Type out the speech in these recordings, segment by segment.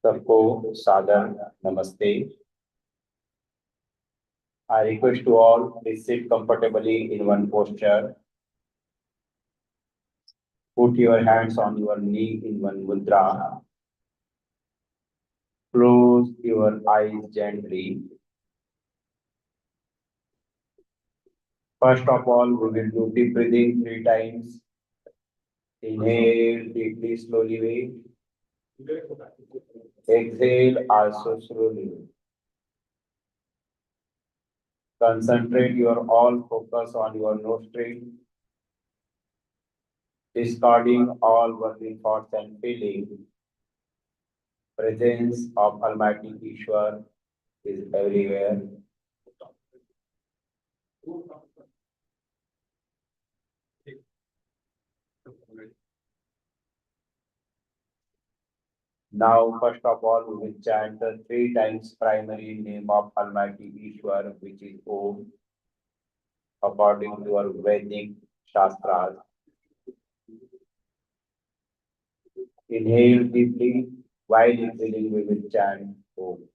सबको सादर नमस्ते। I request to all please sit comfortably in one posture. Put your hands on your knee in one mudra. Close your eyes gently. First of all, we will do deep breathing 3 times. Inhale deeply, slowly. Exhale also slowly. Concentrate your all focus on your nostril, discarding all worldly thoughts and feelings. Presence of Almighty Ishwar is everywhere. Now, first of all, we will chant the 3 times primary name of Almighty Ishwar, which is Om, according to our Vedic Shastras. Inhale deeply. While exhaling, we will chant Om.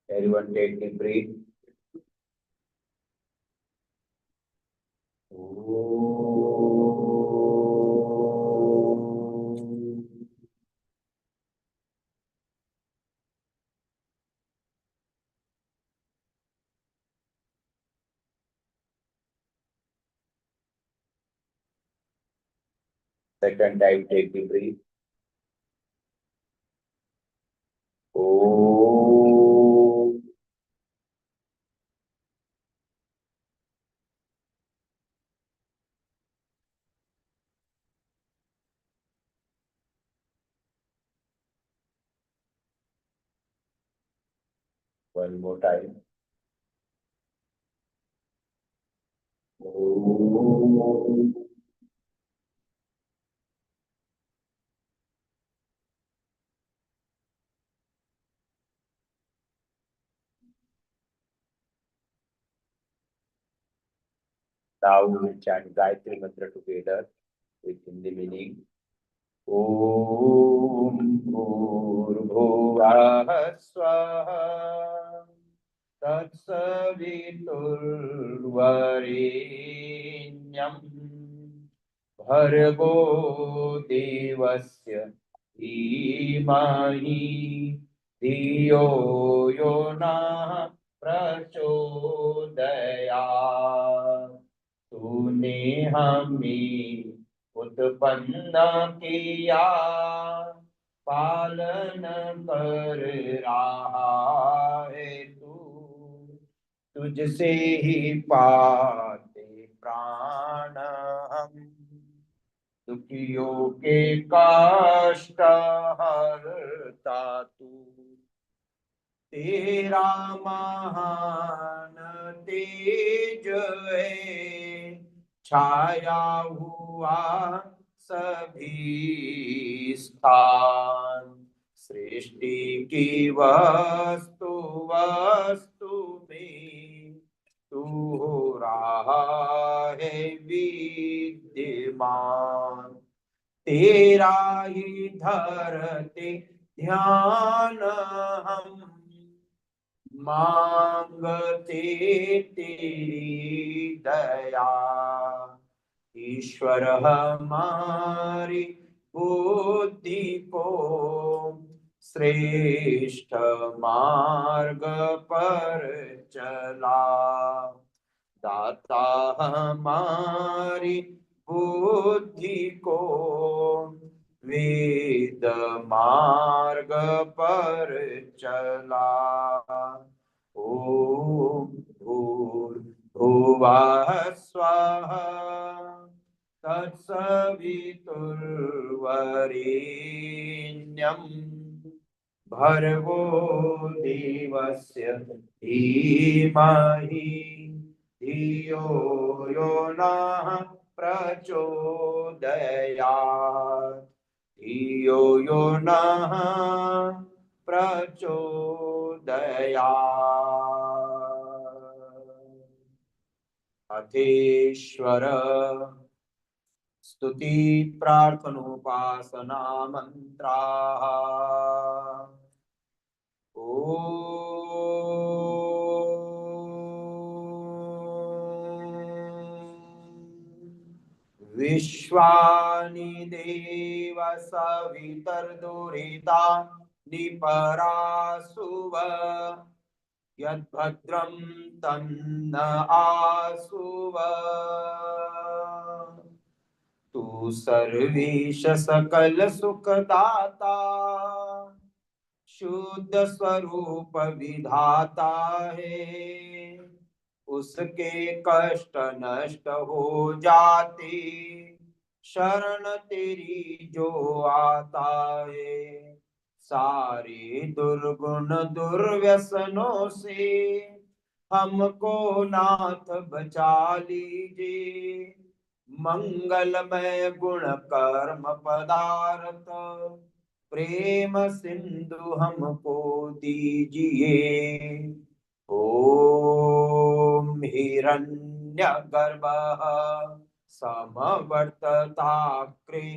Everyone take a breath. Second time, take the breath. Om. One more time. Om. Now we will chant Gayatri Mantra together with Hindi meaning. Om Bhurbhuvah Swaha Tatsaviturvarenyam Bhargo Devasya Dhimahi Dhiyo Yona Prachodayat तूने हमें उत्पन्न किया पालन कर रहा है तू तुझसे ही पाते प्राण हम दुखियों के कष्ट हरता तू तेरा महान तेज है छाया हुआ सभी स्थान सृष्टि की वस्तु वस्तु में तू हो रहा है विद्यमान तेरा ही धरते ध्यान हम मांगते तेरी दया ईश्वर हमारी बुद्धि को श्रेष्ठ मार्ग पर चला दाता हमारी बुद्धि को वेद मार्ग पर चला ओम भूर्भुवः स्वः तत्सवितुर्वरेण्यं भर्गो देवस्य धीमहि धियो यो नः प्रचोदयात् धियो यो नः प्रचोदयात् अथेश्वर स्तुति प्रार्थनोपासना मंत्राः विश्वानि देव सवितर्दुरिता निपरासुव यद्भद्रं तन्न आसुव तू सर्वेश सकल सुखदाता शुद्ध स्वरूप विधाता है उसके कष्ट नष्ट हो जाते शरण तेरी जो आता है सारे दुर्गुण दुर्व्यसनों से हमको नाथ बचा लीजिए मंगलमय गुण कर्म पदार्थ प्रेम सिंधु हमको दीजिए ओम हिरण्यगर्भः समवर्तताग्रे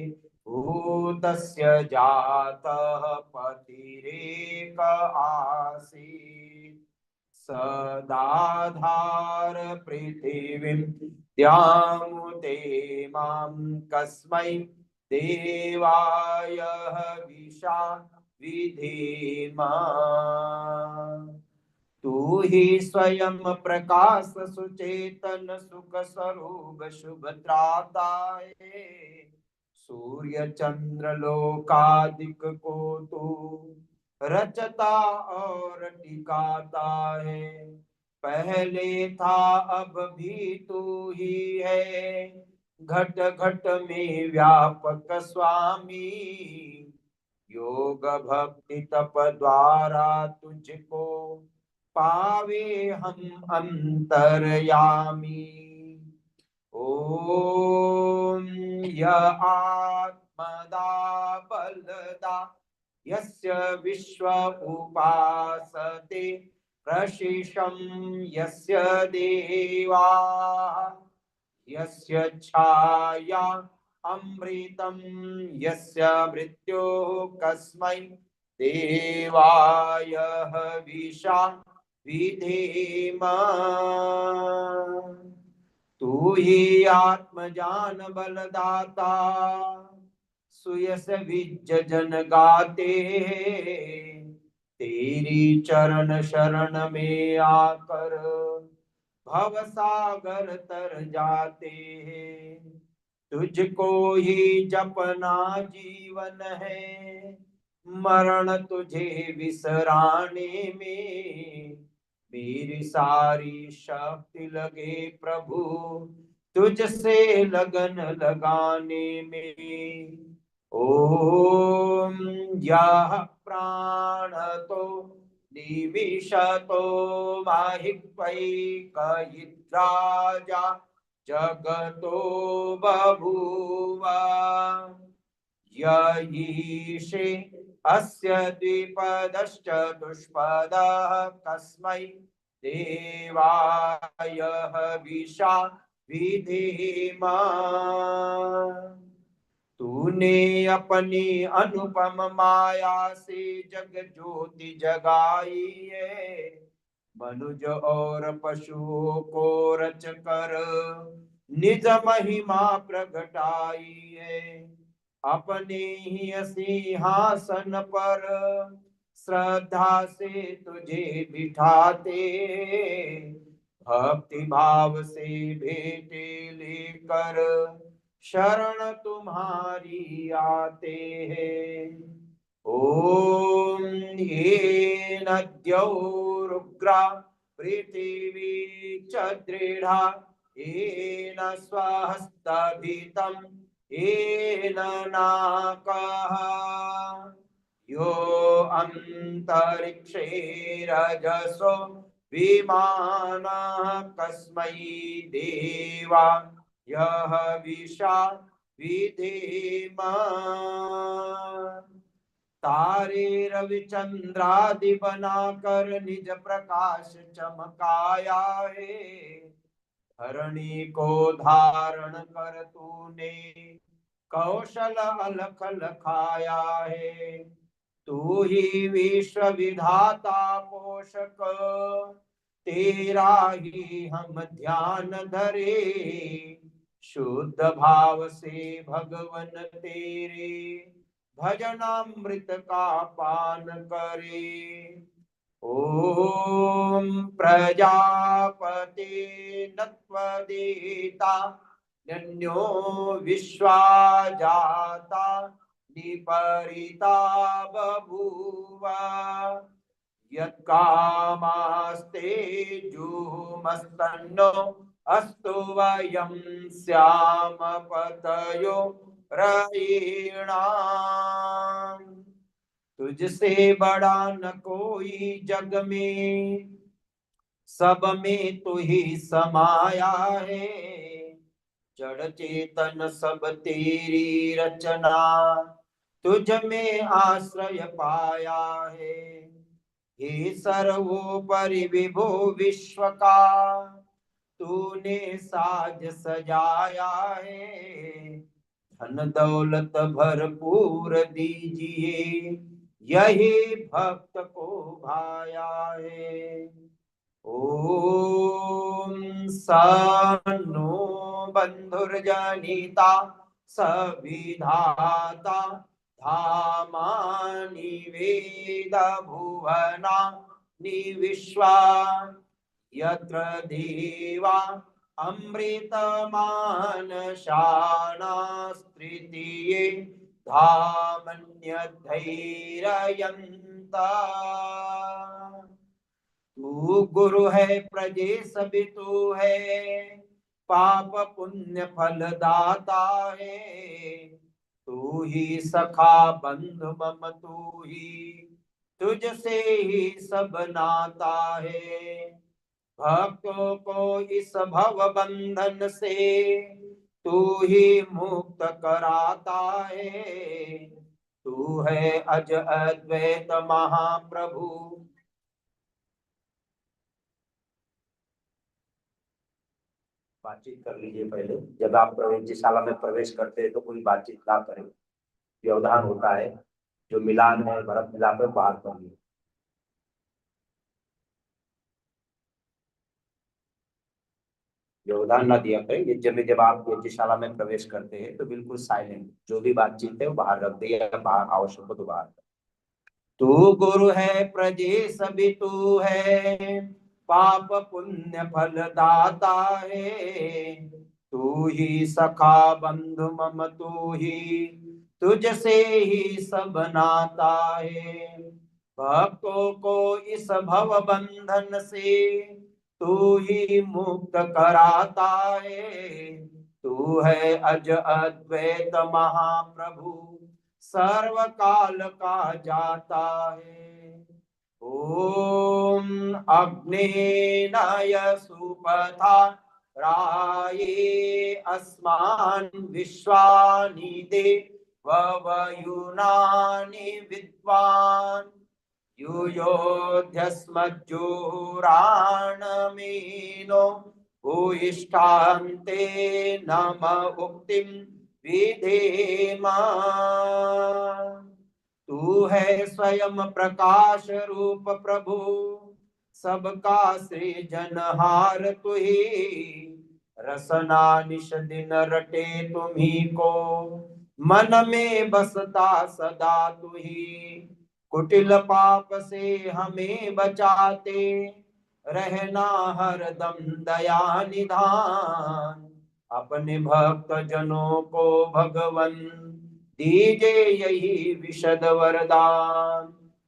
भूतस्य जातः पतिरेक आसीत् सदाधार पृथिवीं द्यामुते मां कस्मै देवाय हविषा विधेम तू ही स्वयं प्रकाश सुचेतन सुख स्वरूप शुभ त्राता है सूर्य चंद्र लोकादिक को तू रचता और टिकाता है पहले था अब भी तू ही है घट घट में व्यापक स्वामी योग भक्ति तप द्वारा तुझको पावे हम अंतर्यामी ओम य आत्मदा बलदा यस्य विश्व उपासते प्रशिषं यस्य देवा यस्य छाया अमृतं यस्य मृत्योः कस्मै देवाय हविषा विधेम तू ही आत्मजान बलदाता सुयस विज जन गाते तेरी चरण शरण में आकर भव सागर तर जाते हैं तुझको ही जपना जीवन है मरण तुझे विसराने में मेरी सारी शक्ति लगे प्रभु तुझसे लगन लगाने में ओम यह प्राण तो निविशतो माहिक्वैकयिद्राजा जगतो बभूव यईशे अस्य द्विपदश्चतुष्पदः कस्मै देवाय हविषा विधेम तूने अपनी अनुपम माया से जग ज्योति जगाई है मनुज और पशुओं को रच कर निज महिमा प्रगटाई है अपने ही सिंहासन पर श्रद्धा से तुझे बिठाते भक्ति भाव से भेंटे लेकर शरण तुम्हारी आते हैं ओम ये नद्यौरुग्रा पृथिवी च दृढ़ा येन स्वहस्तभितं येन नाकः यो अंतरिक्षे रजसो विमानः कस्मै देवा यह विषा विधेम तारे रविचंद्रादि बनाकर निज प्रकाश चमकाया है धरणी को धारण कर तूने कौशल अलख लखाया है तू ही विश्व विधाता पोषक, तेरा ही हम ध्यान धरे। शुद्ध भाव से भगवन तेरे भजनामृत का पान करे। ओम प्रजापते नत्वदेता नन्यो विश्वा जाता निपरिता बभूव। यत्कामास्ते जुमस्तन्नो अस्तु वयं स्याम पतयो रयीणाम्। तुझसे बड़ा न कोई जग में, सब में तू ही समाया है। जड़ चेतन सब तेरी रचना, तुझ में आश्रय पाया है। हे सर्वोपरि विभो विश्व का, तूने साज सजाया है। धन दौलत भरपूर दीजिए, यही भक्त को भाया है। ओम सन्नो बंधुर्जनिता सविधाता धामानि वेद भुवना निविश्वा। यत्र देवा अमृतमानशानास्तृतीये धामन्यधैर्ययन्ता। तू गुरु है प्रजेश भी तू है, पाप पुण्य फल दाता है। तू ही सखा बंधु मम तू ही, तुझसे ही सब नाता है। भक्तों को इस भव बंधन से तू ही मुक्त कराता है। तू है अज अद्वैत महाप्रभु। बातचीत कर लीजिए पहले। जब आप प्रवेशशाला में प्रवेश करते हैं तो कोई बातचीत ना करें, व्यवधान होता है। जो मिलान है भरत मिलाप है बाहर कर लीजिए। व्यवधान ना दिया करें। ये जब आप यज्ञशाला में प्रवेश करते हैं तो बिल्कुल साइलेंट, जो भी बातचीत है वो बाहर रख दे या बाहर आवश्यक हो तो बाहर। तू गुरु है प्रजेश भी तू है, पाप पुण्य फल दाता है। तू ही सखा बंधु मम तू ही, तुझसे ही सब नाता है। भक्तों को इस भव बंधन से तू ही मुक्त कराता है। तू है अज अद्वैत महाप्रभु, सर्व काल का जाता है। ओम अग्नेनाय सुपथा राये अस्मान् विश्वानि दे ववयुनानि विद्वान्। यूयोध्यस्मज्जोराणमेनो भूयिष्ठान्ते नम उक्तिं विधेमा। तू है स्वयं प्रकाश रूप प्रभु, सबका सृजनहार तू ही। रसना निश दिन रटे तुम्ही को, मन में बसता सदा तू ही। कुटिल पाप से हमें बचाते, रहना हरदम दया निधान। अपने भक्त जनों को भगवन दीजे यही विशद वरदान,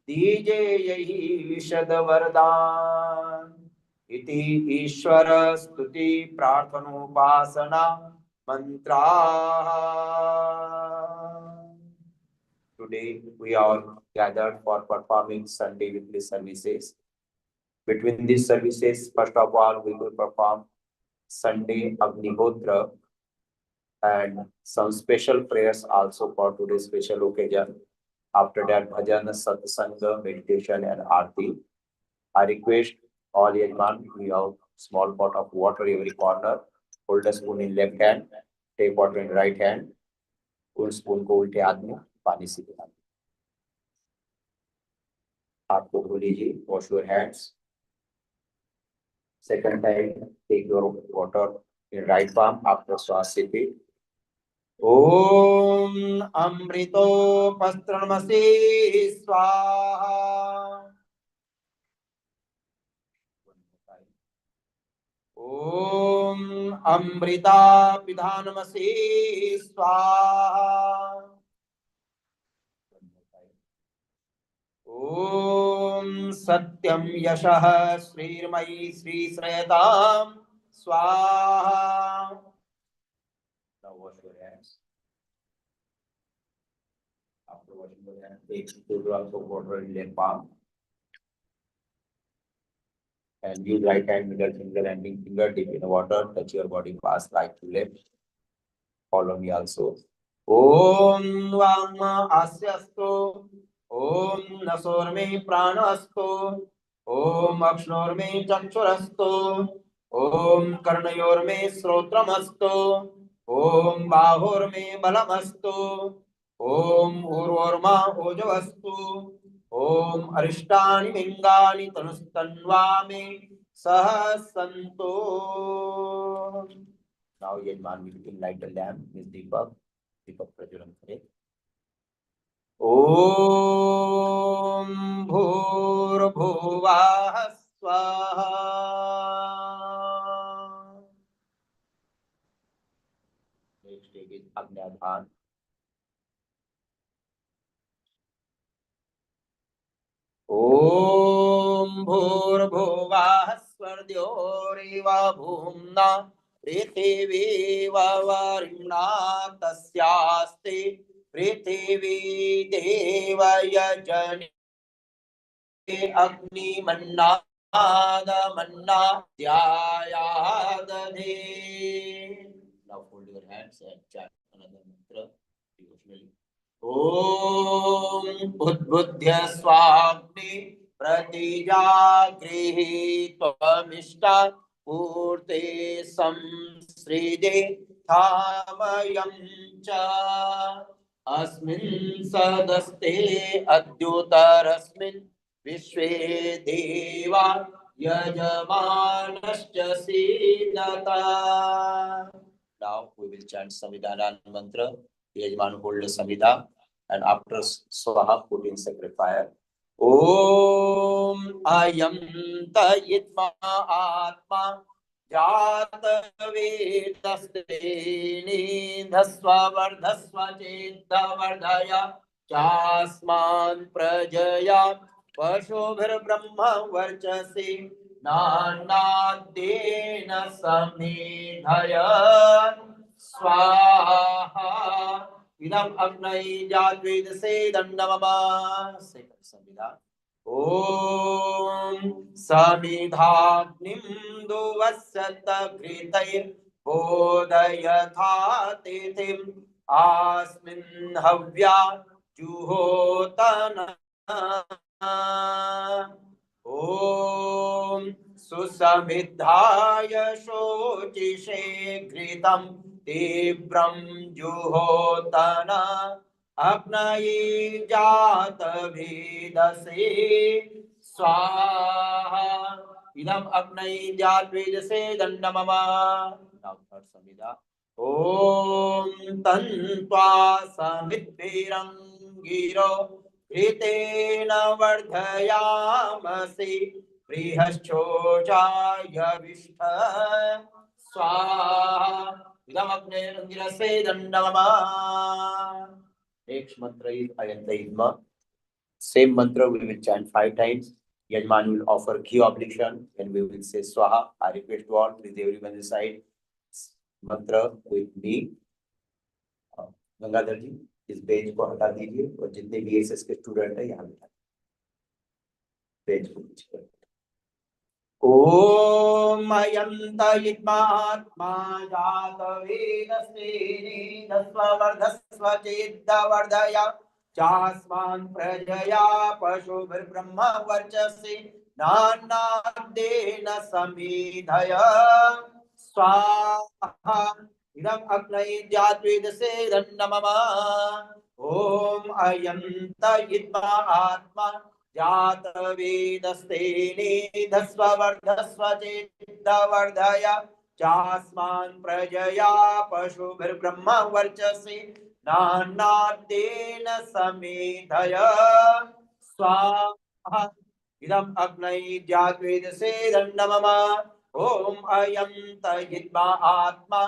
दीजे यही विशद वरदान। इति ईश्वर स्तुति प्रार्थनोपासना मंत्रा। Today we are gathered for performing Sunday weekly services. Between these services, first of all, we will perform Sunday Agnihotra and some special prayers also for today's special occasion. After that, bhajan, satsanga, meditation, and aarti. I request all yajman, we have small pot of water every corner. Hold a spoon in left hand, take water in right hand. उस spoon को उल्टे हाथ में पानी से पिलाना। हाथ को धो लीजिए, wash your hands. Second time take your water in right palm after श्वास से फिर ओम अमृतोपस्त्रणमसि स्वाहा। ओम अमृता पिधानमसि स्वाहा। ओम सत्यम यशः श्रीर्मयी श्रीश्रयताम स्वाहा। Now wash your hands. After washing your hands, take 2 drops of water in left palm and use right hand, middle finger and ring finger dip in the water. Touch your body parts right to left. Follow me also. Om Vama Asyasto. Om Nasorme Pranasto. Om Akshnor me Chakshurasto. Om Karnayor me Srotramasto. Om Bahor me Balamasto. Om Urvarma Ojavastu. Om Arishtani Mingani Tanustanvame Sahasanto. Now Yajman will light the lamp, Miss Deepak. Deepak Prajulan Kare. ओम भूर्भुवः स्वाहा। Next is अग्न्याधान। ओम भूर्भुवः स्वर्द्योरिव भूम्ना पृथिवी वरिणा तस्यास्ते पृथिवी देवयजने अग्निमन्नादमन्ना ध्यायादधे। Now fold your hands and chant another mantra devotionally. ओम उद्बुद्ध्य स्वाग्नि प्रतिजागृहि त्वमिष्टा पूर्ते संसृजे थामयं च अस्मिन् सदस्ते अद्युतरस्मिन् विश्वे देवा यजमानश्च सीदता। Now we will chant Samvidhanan mantra. Yajman hold the Samvidha and after Swaha put in sacred fire. Om Ayam Tayitma Atma Jat Vedasteni Dhasva Vardhasva Cheta Vardhaya Chasman Prajaya Pashobhir Brahma Varchasi नानाद्येन समेधया स्वाहा। इदम् अग्नये जातवेदसे दण्डममा। Second संविधा। ओम समिधाग्निं दुवस्सत घृतैर् बोधयथा तिथिम् अस्मिन् हव्या जुहोतन। ओम सुसमिद्धाय शोचिषे घृतं तीव्रं जुहोतन अग्नये जातवेदसे स्वाहा। इदम् अग्नये जातवेदसे दण्डममा। संविधा। ओम तन्त्वा समिद्भिरङ्गिरो घृतेन वर्धयामसि बृहश्चोषाय विष्ठ स्वाहा। इदम् अग्नये रङ्गिरसे दण्डममा। Next mantra is Ayantayidma. Same mantra we will chant 5 times. Yajman will offer ghee oblation and we will say Swaha. I request to all, please everyone inside mantra with me. Gangadhar जी इस bench को हटा दीजिए और जितने भी SS के student है यहाँ बैठा बेंच को पीछे। ओम अयन्तयित्मात्मा जातवेदस्तेने धस्ववर्धस्व चेद्वर्धया चास्मान् प्रजया पशुभिर्ब्रह्म वर्चसि नानाद्येन समेधया स्वाहा। इदम् अग्नये जातवेदसे दण्डममा। ओम अयन्तयित्मा आत्मा जात वेदस्ते धस्व वर्धस्व चेद्वर्धय चास्मान् प्रजया पशुभिर्ब्रह्म वर्चसि नान्नाद्येन समेधय स्वाहा इदम् अग्नये जात्वेदसे दण्डमम ॐ अयं तयिद्वा आत्मा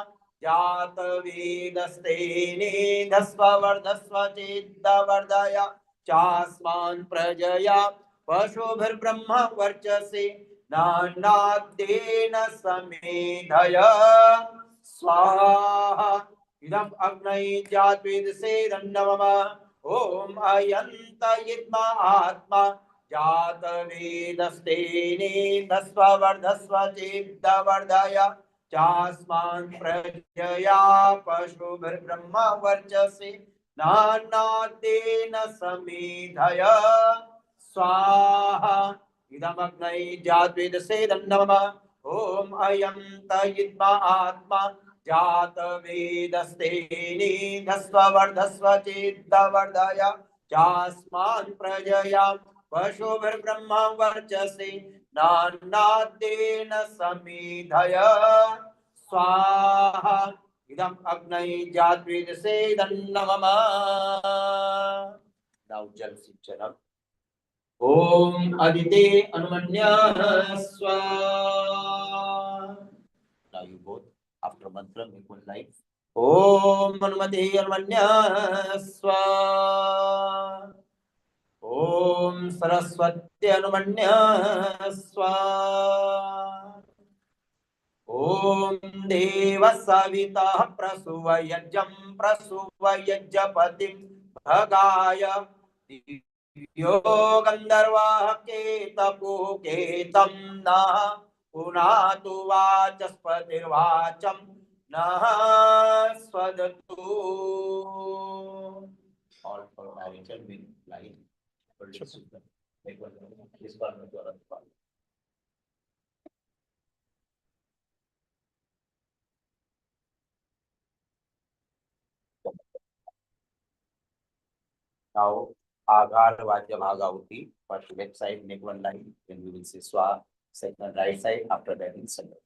जात वेदस्तेने धस्व वर्धस्व चेद्वर्धय चास्मान् प्रजया पशुभिर्ब्रह्म वर्चसि नान्नाद्येन समेधय स्वाहा इदम् अग्नये जात्वेदसे दण्डमम ॐ अयन्त यद्मा आत्मा जात वेदस्तेने धस्व वर्धस्व चेद्वर्धय चास्मान् प्रजया पशुभिर्ब्रह्म वर्चसि नान्नाद्येन समेधय स्वाहा इदमग्नये जात्वेदसे दण्डमम ॐ अयं तयिद्मा आत्मा जात वेदस्तेने धस्व वर्धस्व चेद्वर्धय चास्मान् प्रजया पशुभिर्ब्रह्म वर्चसि नान्नाद्येन समेधय स्वाहा इदम् अग्नये जात्वेदसे दण्डमम जल सिंचनम् ओम अदिते अनुमन्याः स्वाहा। Now you both after mantra make one line. ओम अनुमते अनुमन्याः स्वाहा। ओम सरस्वती अनुमन्याः स्वाहा। ओम देव सविता प्रसुवयज्ञं प्रसुवयज्ञपतिं भगाय यो गंधर्वाः केतपुकेतं नः पुनातु वाचस्पतिर्वाचं नः स्वदतु। All for marriage and being blind. This one is your part. Now, Agar Vajya Bhagavati, first left side, make one line, then we will say Swa, second right side, after that in center.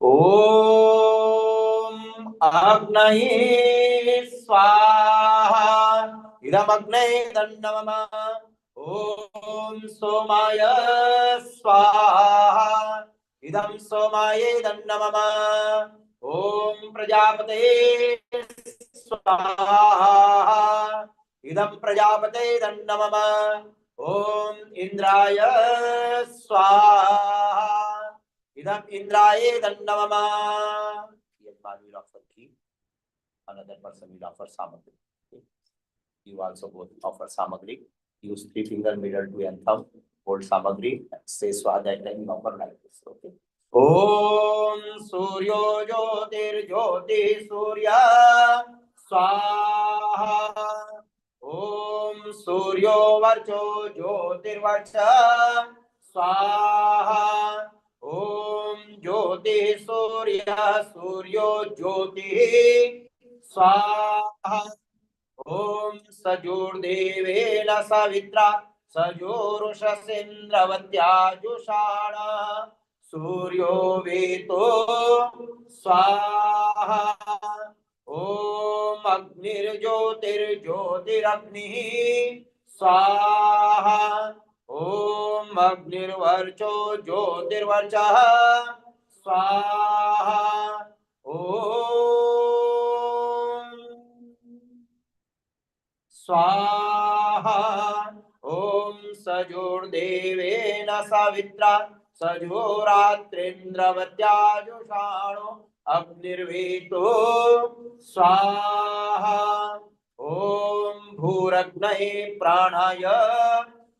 Om Agnaye Swaha, Idam Agnaye Dandamama, Om Somaya Swaha, Idam Somaye Dandamama, Om Prajapate Swaha, Idam Prajapate Dandamama, Om Indraya Swaha, Idam Indraye Dandamama. Yes, man will offer key. Another person will offer samagri. Okay. You also both offer samagri. Use 3-finger middle to and thumb. Hold samagri. Say swa that time you offer like this. Okay. Om Suryo Jyotir Jyoti Surya Swaha. Om Suryo Varcho Jyotir Varcha Swaha. Om Jyoti Surya Suryo Jyoti Swaha. Om Sajur Devena Savitra Sajurusasindravadya Jushana Suryo Veto Swaha. Om Agnir Jyotir Jyotiragni Swaha. Om Agnirvarcho Jyotirvarcha Swaha. Om Swaha. Om Sajur Devena Savitra Sajuratrindravatya Jushano Agnirveto Swaha. Om Bhuragnaye Pranaya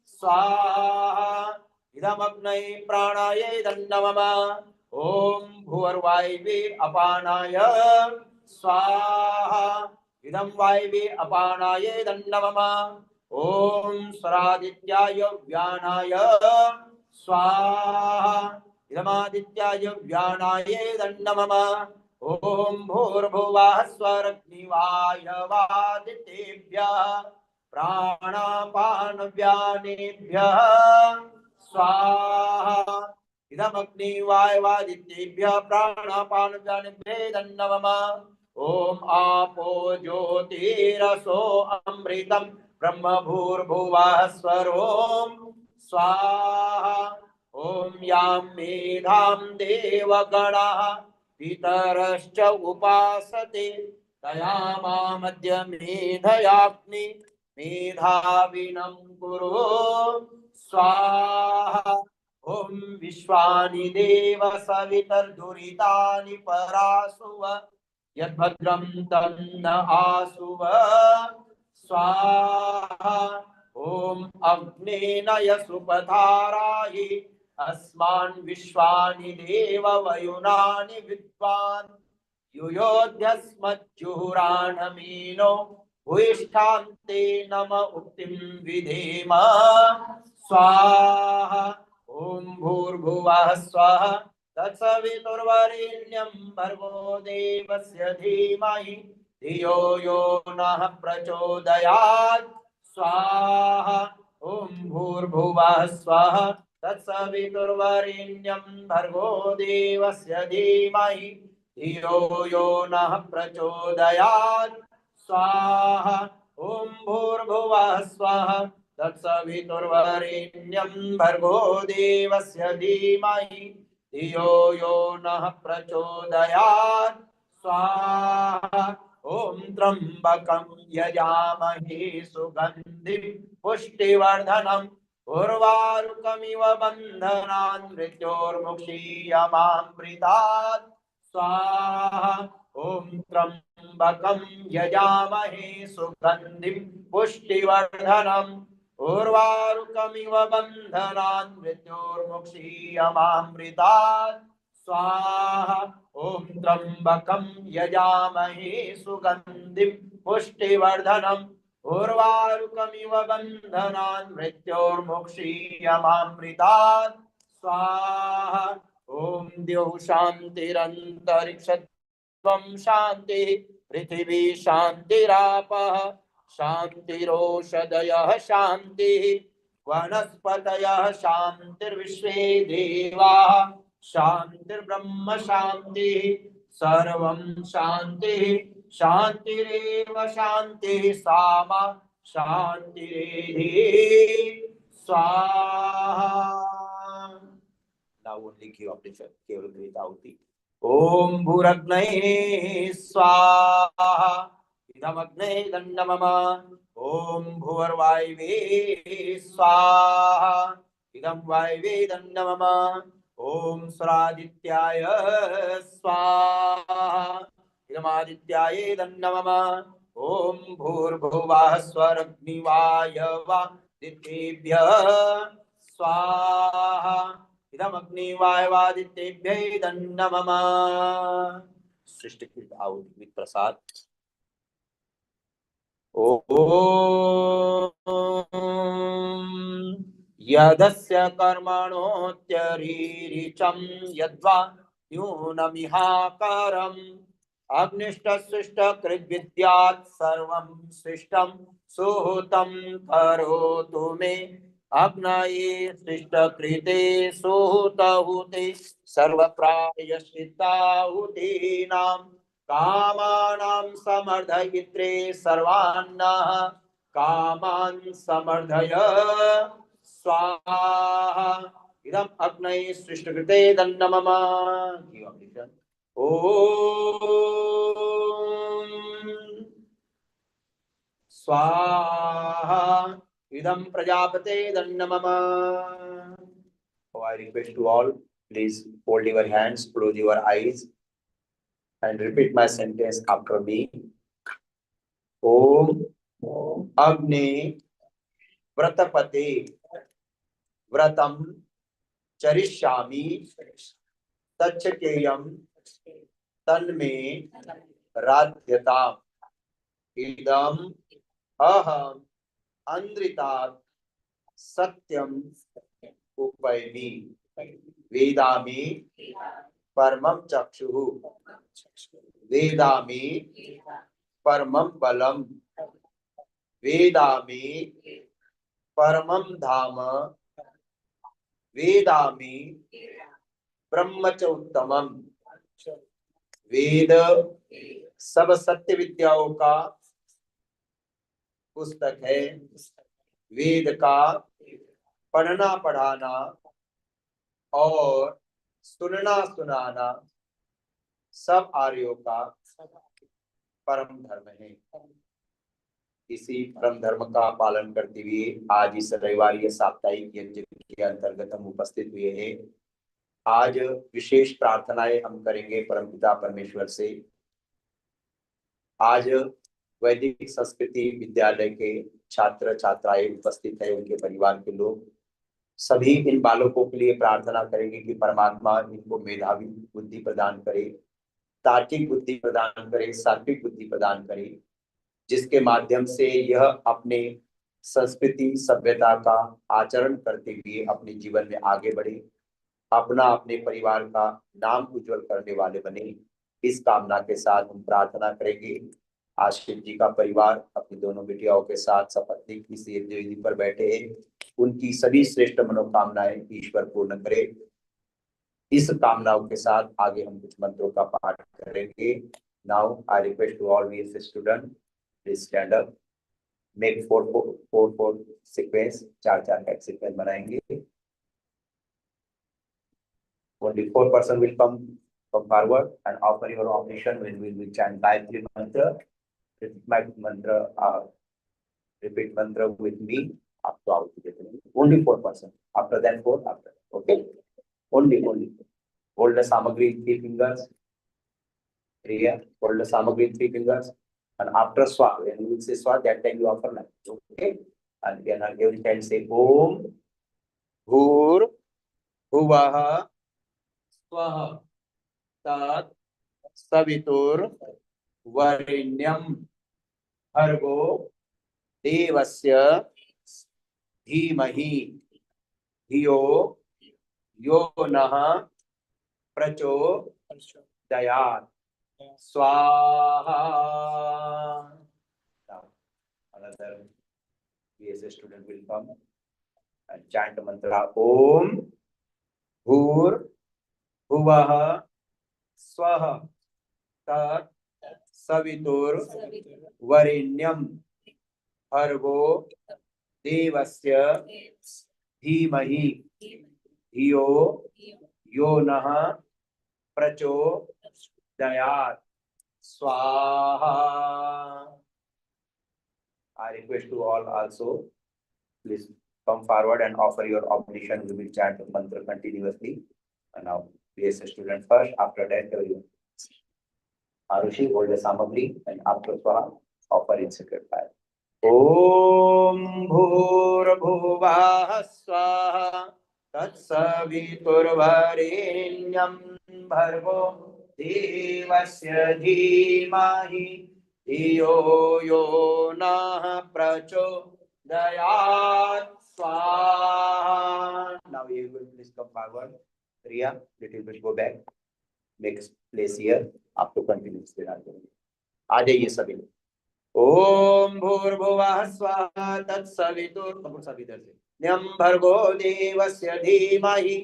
Swaha. Idam Agnaye Pranaye Dandamama. Om Bhuvarvaive Apanaya Swaha. Idam Vaive Apanaye Dandamama. Om Swaradityaya Vyanaya Swaha. Idam Adityaya Vyanaye Dandamama. Om Bhurbhuvah Swaragni Vayavaditebhya प्राणापान व्यानेभ्यः स्वाहा इदमग्नि वायवादित्येभ्यः प्राणापान व्यानेभ्यः नमः। ओम आपो ज्योतिरसो अमृतम ब्रह्म भूर्भुवः स्वरोम स्वाहा। ओम यां मेधां देवगणाः पितरश्च उपासते तयामामद्य मेधयाग्नि मेधाविनं कुरु स्वाहा। ओम विश्वानि देव सवितर्दुरितानि परासुव यद्भद्रं तन्न आसुव स्वाहा। ओम अग्नेन यसुपधाराहि अस्मान् विश्वानि देव वयुनानि विद्वान् युयोध्यस्मज्जुहुराणमीनो भूयिष्ठान्ते नम उक्तिं विधेम स्वाहा। ओम भूर्भुवः स्वः तत्सवितुर्वरेण्यं भर्गो देवस्य धीमहि धियो यो नः प्रचोदयात् स्वाहा। ओम भूर्भुवः स्वः तत्सवितुर्वरेण्यं भर्गो देवस्य धीमहि धियो यो नः प्रचोदयात् स्वाहा। ओम भूर्भुवः स्वः तत्सवितुर्वरेण्यं भर्गो देवस्य धीमहि धियो यो नः प्रचोदयात् स्वाहा। ओम त्र्यंबकं यजामहे सुगन्धिं पुष्टिवर्धनम् उर्वारुकमिव बन्धनान् मृत्योर्मुक्षीयमामृतात् स्वाहा। ओम त्र्यंबकं यजामहे सुगन्धिं पुष्टिवर्धनम् उर्वारुकमिव बन्धनान् मृत्योर्मुक्षीयमामृतात् स्वाहा। ओम त्र्यंबकं यजामहे सुगन्धिं पुष्टिवर्धनम् उर्वारुकमिव बन्धनान् मृत्योर्मुक्षीयमामृतात् स्वाहा। ओम द्यौः शान्तिरन्तरिक्षत्वं शान्तिः पृथिवी शान्तिरापः शान्तिरोषधयः शान्तिः वनस्पतयः शान्तिर्विश्वे देवाः शान्तिर्ब्रह्म शान्तिः सर्वं शान्तिः शान्तिरेव शान्तिः सामा शान्तिरेधि स्वाहा। Now only give up the केवल गीतावती। ओम भूरग्नये स्वाहा इदमग्ने दण्डमम। ओम भुवर्वायवे स्वाहा इदं वायवे दण्डमम। ओम स्वरादित्याय स्वाहा इदमादित्याय दण्डमम। ओम भूर्भुवः स्वरग्निवायवादित्येभ्यः स्वाहा इदमग्नि वायवादित्येभ्यः दण्डमम। सृष्टिकृत आहुति विद प्रसाद। ओम यदस्य कर्मणोत्यरीरिचं यद्वा न्यूनमिहाकारम् अग्निष्टसृष्टकृद्विद्यात् सर्वं सृष्टं सुहृतं करोतु मे अग्नये सृष्टकृते सुहृतहुते सर्वप्रायश्चित्ताहुतीनां कामानां समर्धयित्रे सर्वान्नः कामान् समर्धय स्वाहा इदम् अग्नये सृष्टकृते दण्डमम। ओम स्वाहा idam prajapate dannamama. Oh, I request to all, please hold your hands, close your eyes and repeat my sentence after me. Om Agni Vratapate Vratam Charishyami Tachakeyam Tanme Radhyatam Idam Aham Andritat Satyam Upaymi Vedami Paramam Chakshuhu Vedami Paramam Balam वेदामि परमं धाम वेदामि ब्रह्म च उत्तमम। वेद सब सत्य विद्याओं का पुस्तक है। वेद का पढ़ना पढ़ाना और सुनना सुनाना सब आर्यों का परम धर्म है। इसी परम धर्म का पालन करते हुए आज इस रविवार ये साप्ताहिक यज्ञ के अंतर्गत हम उपस्थित हुए हैं। आज विशेष प्रार्थनाएं हम करेंगे परमपिता परमेश्वर से। आज वैदिक संस्कृति विद्यालय के छात्र छात्राएं उपस्थित है, उनके परिवार के लोग सभी इन बालकों के लिए प्रार्थना करेंगे कि परमात्मा इनको मेधावी बुद्धि प्रदान करे, तार्किक बुद्धि प्रदान करे, सात्विक बुद्धि प्रदान करे, जिसके माध्यम से यह अपने संस्कृति सभ्यता का आचरण करते हुए अपने जीवन में आगे बढ़े, अपना अपने परिवार का नाम उज्जवल करने वाले बने। इस कामना के साथ हम प्रार्थना करेंगे। आशिष जी का परिवार अपनी दोनों बेटियों के साथ सपत्नीक इस वेदी पर बैठे हैं, उनकी सभी श्रेष्ठ मनोकामनाएं ईश्वर पूर्ण करे। इस कामनाओं के साथ आगे हम कुछ मंत्रों का पाठ करेंगे। Now I request to all VS student, please stand up, make four sequence, चार हेड सीक्वेंस बनाएंगे। Only 4 person will come forward and offer your oblation when we will chant Gayatri mantra. Repeat my mantra, repeat mantra with me up to out. Only 4 person. After that, four. After. Okay. Only. Hold the samagri in 3 fingers. Here. Hold the samagri in 3 fingers. And after swa, when you will say swa, that time you offer light. Okay. And then every time say Om Bhur Bhuvaha स्वः तत् सवितुर वरेण्यं भर्गो देवस्य धीमहि धियो यो नः प्रचोदयात् स्वाहा। Another VS student will come and chant mantra Om Bhur भुवः स्वः तत् सवितुर वरेण्यं भर्गो देवस्य धीमहि धियो यो नः प्रचोदयात् स्वाहा। I request to all also, please come forward and offer your oblation. We will chant the mantra continuously. And now, yes, student first. After that, you Arushi hold the samagri and after swaha offer in sacred fire. Om Bhur Bhuvah Swaha Tatsaviturvarenyam Bhargo Devasya Dhimahi Iyo Yo Nah Prachodayat Swaha. Now you will please come forward. Priya, little bit go back. Make place here. आपको continuous देना चाहिए। आ जाइए सभी लोग। ओम भूर्भुवः स्वः तत्सवितुर्वरेण्यं सवितर से न्यं भर्गो देवस्य धीमहि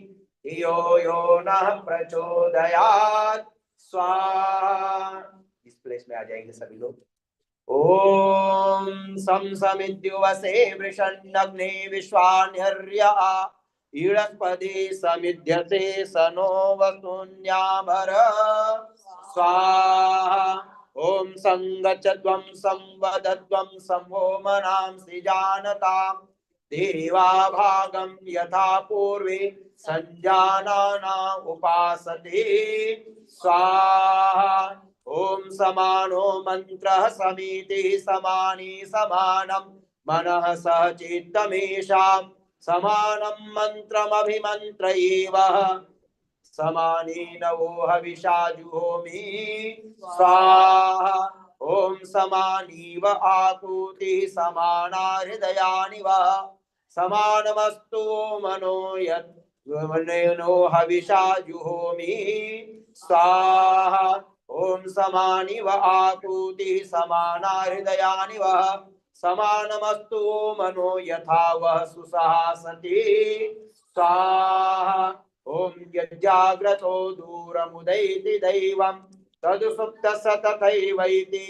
धियो यो नः प्रचोदयात् स्वाहा। इस प्लेस में आ जाएंगे सभी लोग। ओम सम समिद्युवसे वृषन्नग्ने विश्वान्यर्या ईळस्पदे समिध्यसे सनो वसुन्याभर स्वाहा। ओम संगच्छध्वं संवदध्वं संहोमनांसि जानतां देवा भागं यथा पूर्वे संजानाना उपासते स्वाहा। ओम समानो मंत्रः समितिः समानी समानं मनः सह चित्तमेषां समानं मंत्रमभिमन्त्रयेवः समानेन वो हविषा जुहोमि स्वाहा। ओम समानीव आकृतिः समाना हृदयानि वः समानमस्तु मनो यत् नो हविषा जुहोमि स्वाहा। ओम समानीव आकृतिः समाना हृदयानि वः समानमस्तु मनो यथा वह सुसहासति स्वाहा। ओम यज्जाग्रतो दूरमुदैति दैवं तदुसुप्तस्य तथैवैति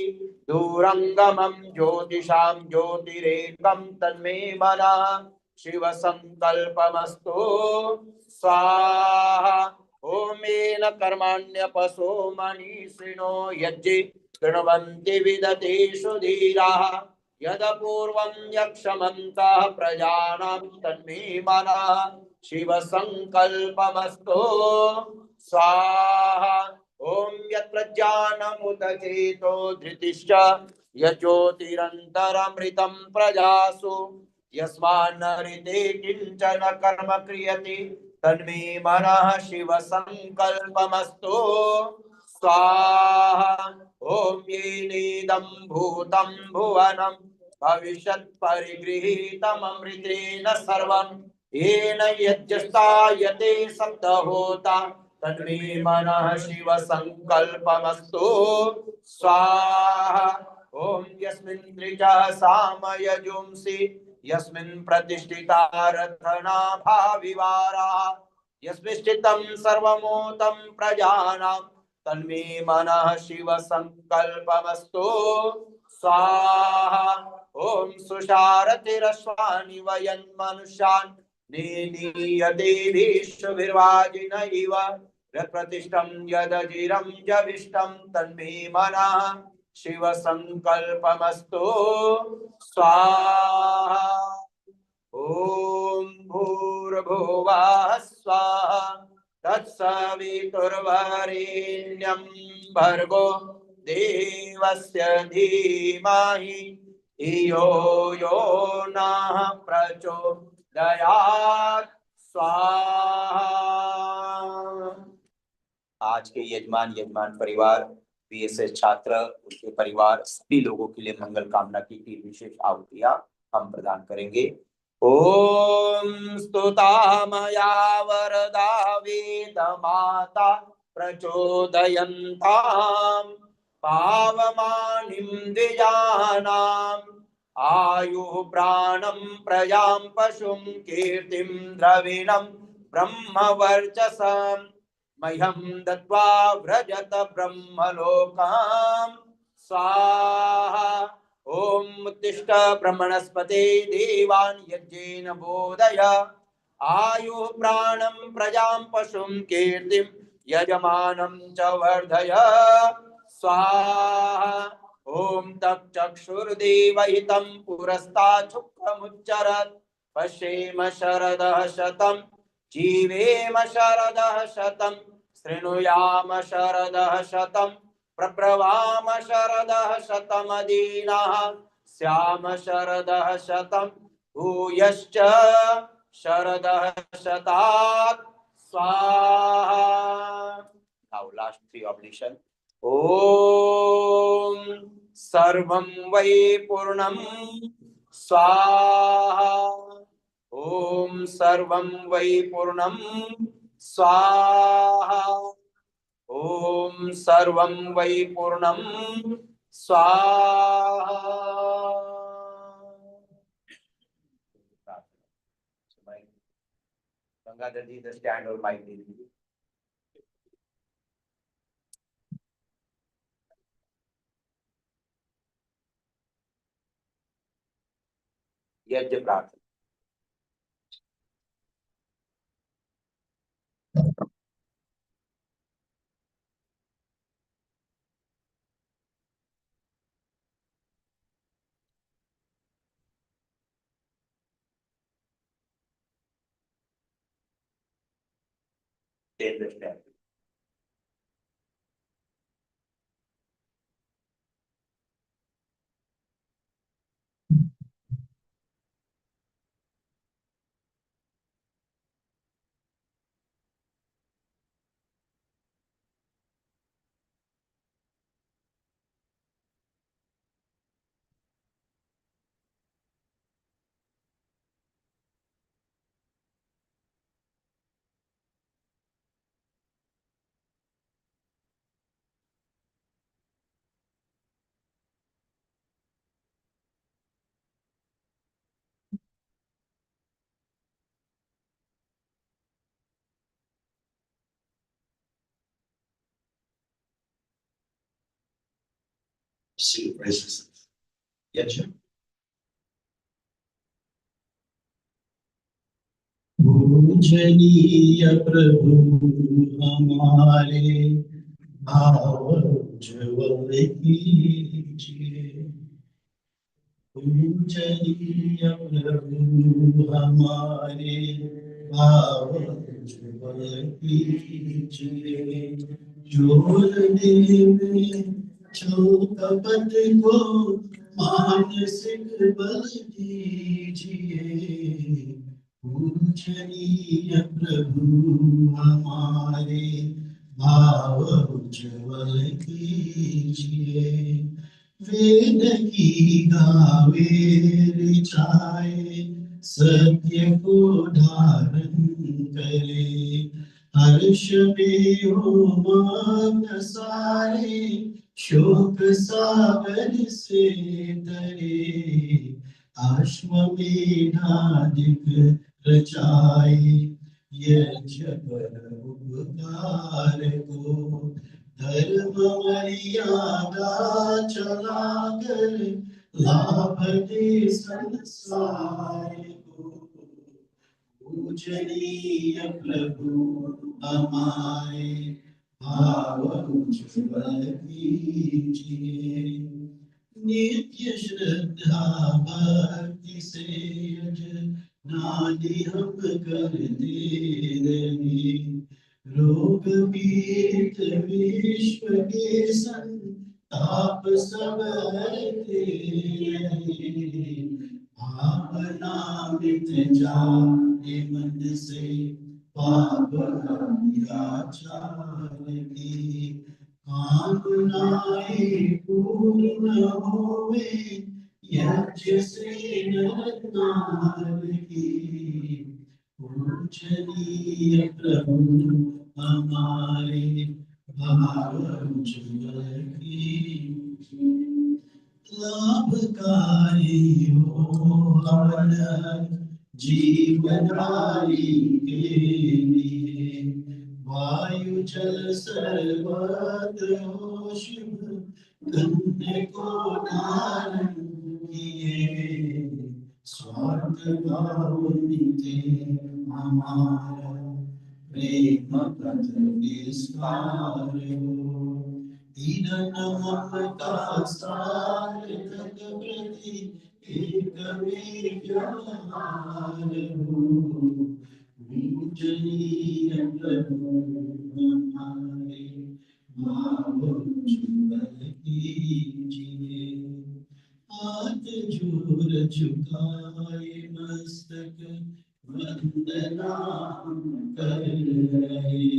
दूरंगमं ज्योतिषां ज्योतिरेकं तन्मे मनः शिव संकल्पमस्तु स्वाहा। ओम येन कर्माण्यपसो मनीषिणो यज्ञे कृण्वन्ति विदतेषु धीराः यदपूर्वं यक्षमन्तः प्रजानां तन्मे मनः शिव संकल्पमस्तु स्वाहा। ओम यत्प्रज्ञानमुत चेतो धृतिश्च यज्योतिरन्तरमृतं प्रजासु यस्मान्नरिते किंचन कर्म क्रियते तन्मे मनः शिव संकल्पमस्तु स्वाहा। ओम येनेदं भूतं भुवनं भविष्यत् परिगृहीतममृतेन सर्वं येन यज्ञस्थायते सप्तहोता तन्मे मनः शिव संकल्पमस्तु स्वाहा। ओम यस्मिन् त्रिजः सामयजुंसि यस्मिन् प्रतिष्ठिता रत्ना विवारा यस्मिश्चितं सर्वमोतं प्रजानां तन्मे मनः शिव संकल्पमस्तु स्वाहा। ओम सुषारतिरश्वानि वयन् मनुष्यान् निनीयते भीष्मभिर्वाजिन इव प्रतिष्ठं यदजिरं जविष्टं तन्मे मनः शिव संकल्पमस्तु स्वाहा। ओम भूर्भुवः स्वाहा तत्सवितुर्वरेण्यं भर्गो देवस्य धीमहि धियो यो नः प्रचोदयात् स्वाहा। आज के यजमान परिवार बीएसएस छात्र उसके परिवार सभी लोगों के लिए मंगल कामना की 3 विशेष आहुतियां हम प्रदान करेंगे। ओम स्तुता मया वरदा वेद माता प्रचोदयन्तां पावमानिं द्विजानाम् आयुः प्राणं प्रजां पशुं कीर्तिं द्रविणं ब्रह्मवर्चसम् मह्यं दत्वा व्रजत ब्रह्मलोकां स्वाहा। ओम उत्तिष्ठ ब्रह्मणस्पते देवान् यज्ञेन बोधय आयुः प्राणं प्रजां पशुं कीर्तिं यजमानं च वर्धय स्वाहा। ओम तच्चक्षुर्देवहितं पुरस्तात् शुक्रमुच्चरत् पश्येम शरदः शतं जीवेम शरदः शतं शृणुयाम शरदः शतं प्रब्रवाम शरदः शतमदीनाः स्याम शरदः शतं भूयश्च शरदः शतात् स्वाहा। Now last 3 oblation. ओम सर्वं वै पूर्णं स्वाहा। ओम सर्वं वै पूर्णं स्वाहा। ओम सर्वं वै पूर्णं स्वाहा। गंगाधर जी द स्टैंड और माइक दे दीजिए। यज्ञ प्रार्थना। See the praises. Get you. पूजनीय प्रभु हमारे भाव ज्वल कीजिए। पूजनीय प्रभु हमारे भाव ज्वल कीजिए। जोड़ने में कपट को मानसिक बल दीजिए। पूजनीय प्रभु हमारे भाव उज्ज्वल कीजिए। वेद की गावे रिचाए सत्य को धारण करे। हर्ष में हो मग्न सारे शोक सागर से तरे। अश्वमेधादिक रचाए यज्ञ पर उपकार को। धर्म मर्यादा चलाकर लाभ दे संसार को। पूजनीय प्रभु हमारे भाव उज्ज्वल कीजिए। नित्य श्रद्धा भक्ति से नानी हम करते रहे। रोग पीड़ित विश्व के संताप सब हरते रहे। भावना मिट जाए मन से पाप अत्याचार की। कामनाएं पूर्ण होवे यज्ञ से नर नार की। पूजनीय प्रभु हमारे भाव उज्ज्वल कीजिए। लाभकारी हो हवन जीवनारी के लिए। वायु जल सर्वत्र हो शुभ कन्या को धारण किए। स्वार्थ भाव निते हमारा प्रेम पथ विस्तार हो। ईदन ममता सार्थक प्रति एक में व्यवहार हो। पूजनीय प्रभु हमारे भाव उज्ज्वल कीजिए। हाथ जोड़ झुकाए मस्तक वंदना कर रहे।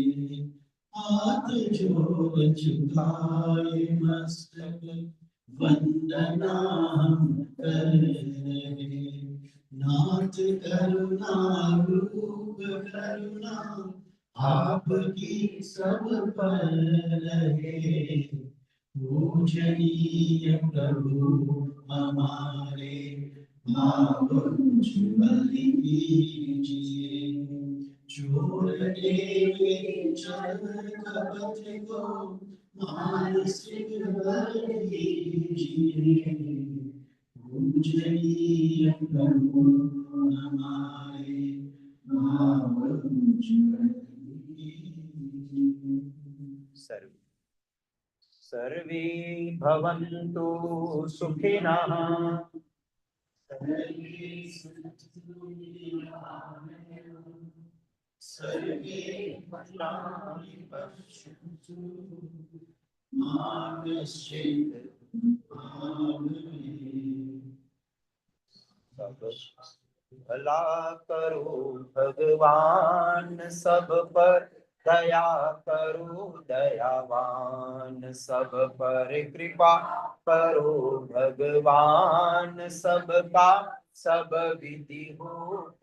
हाथ जोड़ झुकाए मस्तक वंदना कर रहे। नाथ करुणा रूप करुणा आपकी सब पर रहे। पूजनीय प्रभु हमारे भाव उज्ज्वल कीजिए। जोड़ने में चल कपट को मानसिक बल दीजिए। पूजनीय प्रभु हमारे भाव उज्ज्वल कीजिए। सर्वे भवन्तु सुखिनः। सर्वे भद्राणि पश्यन्तु मा कश्चित् भला करो भगवान सब पर दया करो दयावान सब पर कृपा करो भगवान सबका सब विधि हो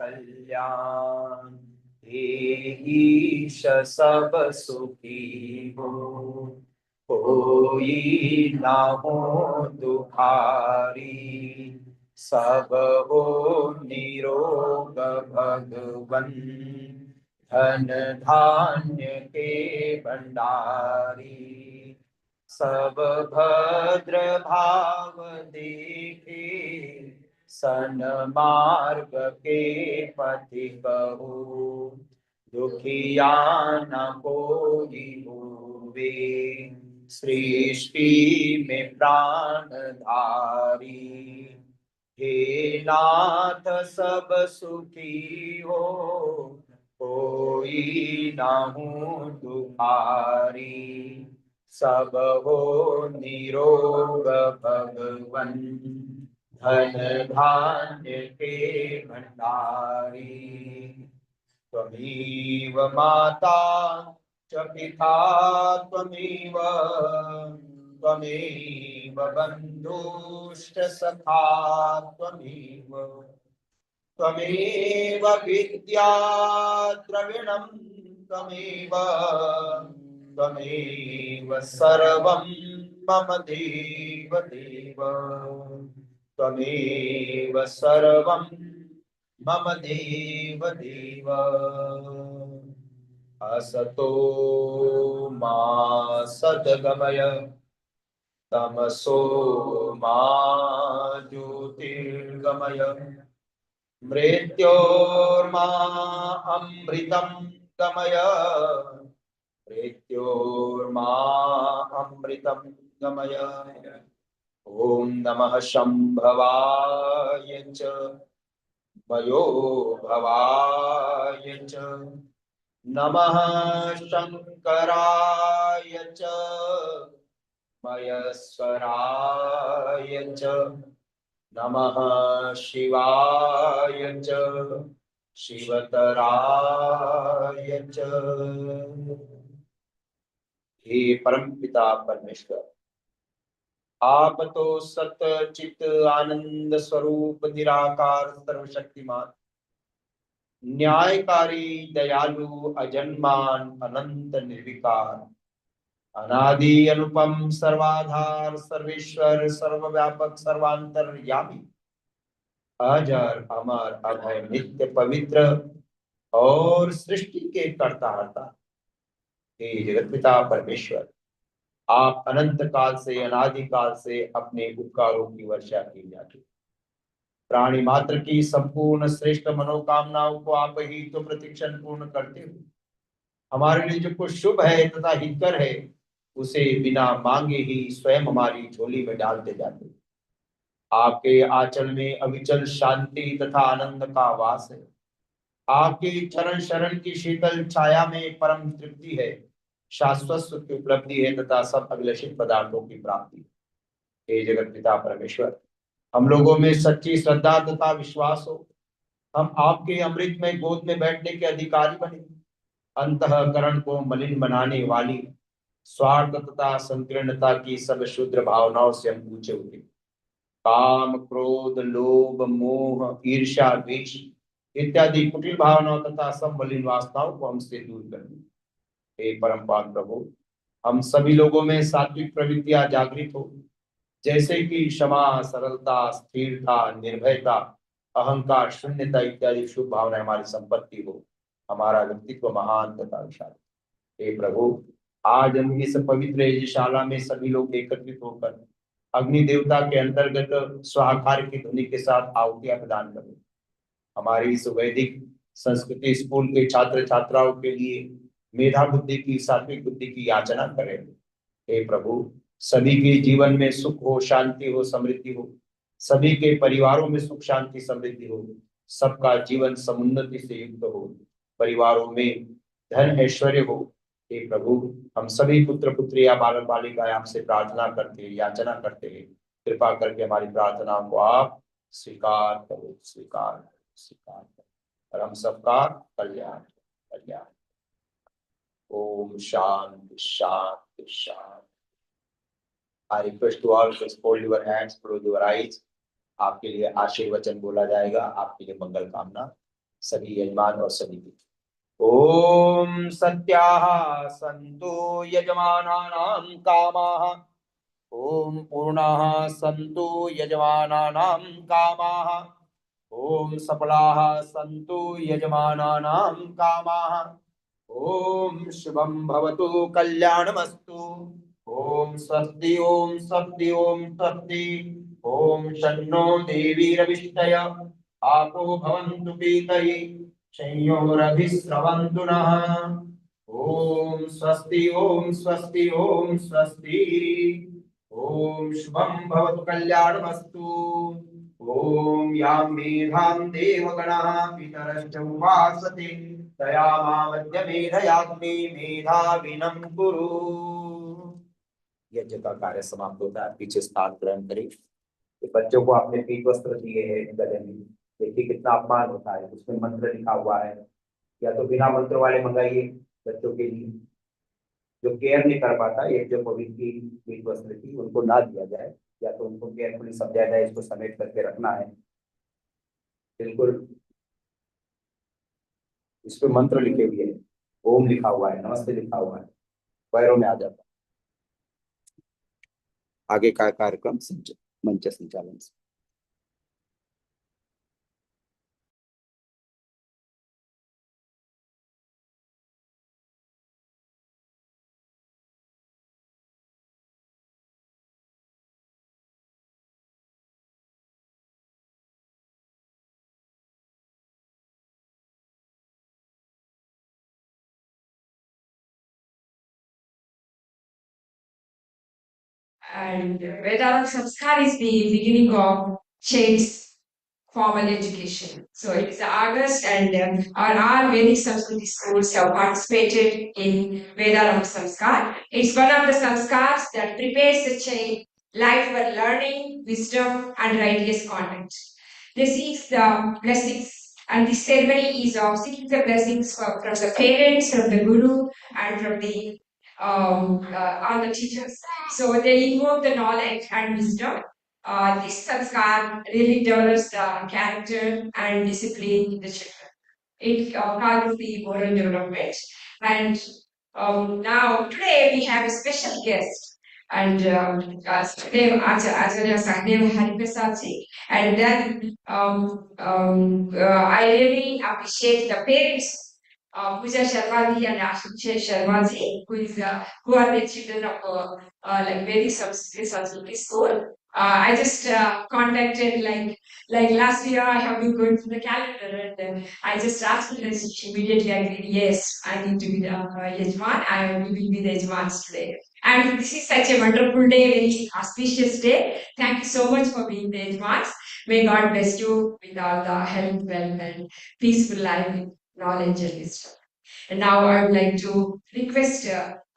कल्याण। हे ईश सब सुखी हो कोई ना हो दुखारी। सब हो निरोग भगवन धन धान्य के भंडारी। सब भद्र भाव देखे, सन्मार्ग के पथि कहु, दुखिया न कोई होवे, सृष्टि में प्राण धारी। हे नाथ सब सुखी हो, कोई नाहु दुखारी। सब हो निरोग भगवन, धन धान्य के भंडारी। त्वमेव माता च पिता त्वमेव, त्वमेव बन्धुश्च सखा त्वमेव, त्वमेव विद्या द्रविणं त्वमेव, त्वमेव सर्वं मम देव देव, त्वमेव सर्वं मम देव देव। असतो मा सद्गमय, तमसो मा ज्योतिर्गमय, मृत्योर्मा अमृतं गमय, मृत्योर्मा अमृतं गमय। ओम नमः शंभवाय च मयो भवाय च, नमः शंकराय च मयस्वराय च, नमः शिवाय च शिवतराय च। हे परमपिता परमेश्वर, आप तो सत चित आनंद स्वरूप निराकार सर्वशक्तिमान, न्यायकारी दयालु अजन्मान अनंत निर्विकार, अनादि अनुपम सर्वाधार सर्वेश्वर सर्वव्यापक सर्वांतर्यामी, अजर अमर अभय नित्य पवित्र और सृष्टि के कर्ता हर्ता। हे जगत पिता परमेश्वर, आप अनंत काल से अनादि काल से अपने उपकारों की वर्षा की जाती, प्राणी मात्र की संपूर्ण श्रेष्ठ मनोकामनाओं को आप ही तो प्रतिक्षण पूर्ण करते हो। हमारे लिए जो कुछ शुभ है तथा हितकर है, उसे बिना मांगे ही स्वयं हमारी झोली में डालते जाते हो। आपके आंचल में अविचल शांति तथा आनंद का वास है। आपके चरण शरण की शीतल छाया में परम तृप्ति है, शाश्वत सुख की उपलब्धि है तथा सब अभिलषित पदार्थों की प्राप्ति। हे जगत पिता परमेश्वर, हम लोगों में सच्ची श्रद्धा तथा विश्वास हो, हम आपके अमृत में गोद में बैठने के अधिकारी बने। अंतःकरण को मलिन बनाने वाली स्वार्थ तथा संकीर्णता की सब शुद्र भावनाओं से हम ऊंचे उठे। काम क्रोध लोभ मोह ईर्ष्या द्वेष इत्यादि कुटिल भावनाओं तथा सब मलिन वासनाओं को हमसे दूर कर दे। हे परम पावन प्रभु, हम सभी लोगों में सात्विक प्रवृत्तियां जागृत हो, जैसे कि क्षमा सरलता स्थिरता निर्भयता अहंकार शून्यता इत्यादि शुभ भावनाएं हमारी संपत्ति हो, हमारा व्यक्तित्व महान तथा विशाल। हे प्रभु, आज हम इस पवित्र यज्ञशाला में सभी लोग एकत्रित होकर अग्नि देवता के अंतर्गत स्वाहाकार की ध्वनि के साथ आहुतियां प्रदान करें। हमारी इस वैदिक संस्कृति स्कूल के छात्र छात्राओं के लिए मेधा बुद्धि की सात्विक बुद्धि की याचना करें। हे प्रभु, सभी के जीवन में सुख हो शांति हो समृद्धि हो, सभी के परिवारों में सुख शांति समृद्धि हो, सबका जीवन समुन्नति से युक्त हो, परिवारों में धन ऐश्वर्य हो। हे प्रभु, हम सभी पुत्र पुत्रियां बालक बालिकाएं आपसे प्रार्थना करते हैं याचना करते हैं, कृपा करके हमारी प्रार्थनाओं को आप स्वीकार करो स्वीकार करो स्वीकार करो और हम सबका कल्याण कल्याण। ओम शांति शांति शांति। I request to all to fold your hands, close your eyes. आपके लिए आशीर्वचन बोला जाएगा, आपके लिए मंगल कामना सभी यजमान और सभी की। ओम सत्याः सन्तु यजमानानां कामाः, ओम पूर्णाः सन्तु यजमानानां कामाः, ओम सफलाः सन्तु यजमानानां कामाः, ओम शुभं भवतु कल्याणमस्तु, ओम स्वस्ति ओम स्वस्ति ओम स्वस्ति। ओम शन्नो देवीरविष्टय आपो भवन्तु पीतये संयोरभिस्रवन्तु नः। ओम स्वस्ति ओम स्वस्ति ओम स्वस्ति। ओम शुभं भवतु कल्याणमस्तु। ओम यां मेधां देवगणः पितरश्च उपासते तया मेधयाग्नि मेधाविनं कुरु। यज्ञ का कार्य समाप्त होता है। पीछे स्थान ग्रहण करें। ये बच्चों को आपने पीत वस्त्र दिए हैं गले में, देखिए कितना अपमान होता है। उसमें मंत्र लिखा हुआ है, या तो बिना मंत्र वाले मंगाइए बच्चों के लिए। जो केयर नहीं कर पाता यज्ञ पवित्र की पीत वस्त्र की, उनको ना दिया जाए, या तो उनको केयरफुली समझाया जाए इसको समेट करके रखना है। बिल्कुल इस पे मंत्र लिखे हुए हैं, ओम लिखा हुआ है, नमस्ते लिखा हुआ है, पैरों में आ जाता है। आगे का कार्यक्रम मंच संचालन से। And Vedanta Samskar is the beginning of Chain's formal education. So it is August, and our Vedic Samskriti schools have participated in Vedanta Samskar. It's one of the samskars that prepares the child life for learning, wisdom, and righteous conduct. They seek the blessings, and the ceremony is of seeking the blessings from the parents, from the guru, and from the all the teachers. So they invoke the knowledge and wisdom. This sanskar really develops the character and discipline in the children. It part of the moral development. And now today we have a special guest. And today Acharya Sahdev Hariprasad ji. And then I really appreciate the parents, Pooja Sharma ji and Ashutosh Sharma ji, who are the children of like Vedic Sanskrit school. I just contacted like last year. I have been going through the calendar, and I just asked her, and she immediately agreed. Yes, I need to be the Yajman. We will be the Yajmans today. And this is such a wonderful day, very auspicious day. Thank you so much for being the Yajmans. May God bless you with all the health, wealth, and peaceful life, with knowledge and wisdom. And now I would like to request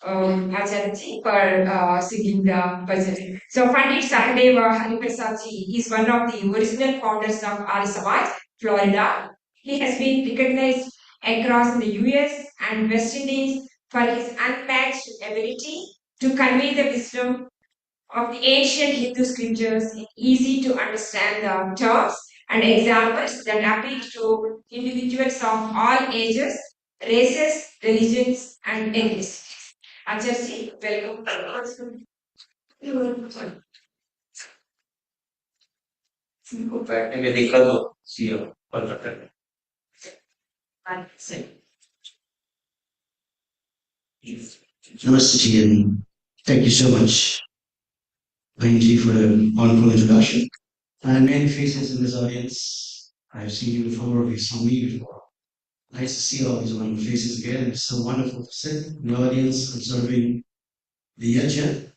Acharya ji for singing the bhajan. So Pandit Sahadeva Hariprasad ji is one of the original founders of Arya Samaj, Florida. He has been recognized across the US and West Indies for his unmatched ability to convey the wisdom of the ancient Hindu scriptures in easy to understand terms and examples that appeal to individuals of all ages, races, religions, and ethnicities. Acharya, welcome. इनको बैठने में दिक्कत होती है पर करते Namaste ji, and thank you so much, Bhainji, for the wonderful introduction. And many faces in this audience. I've seen you before, you've seen me before. Nice to see all these wonderful faces again. It's so wonderful to sit in the audience observing the yajna.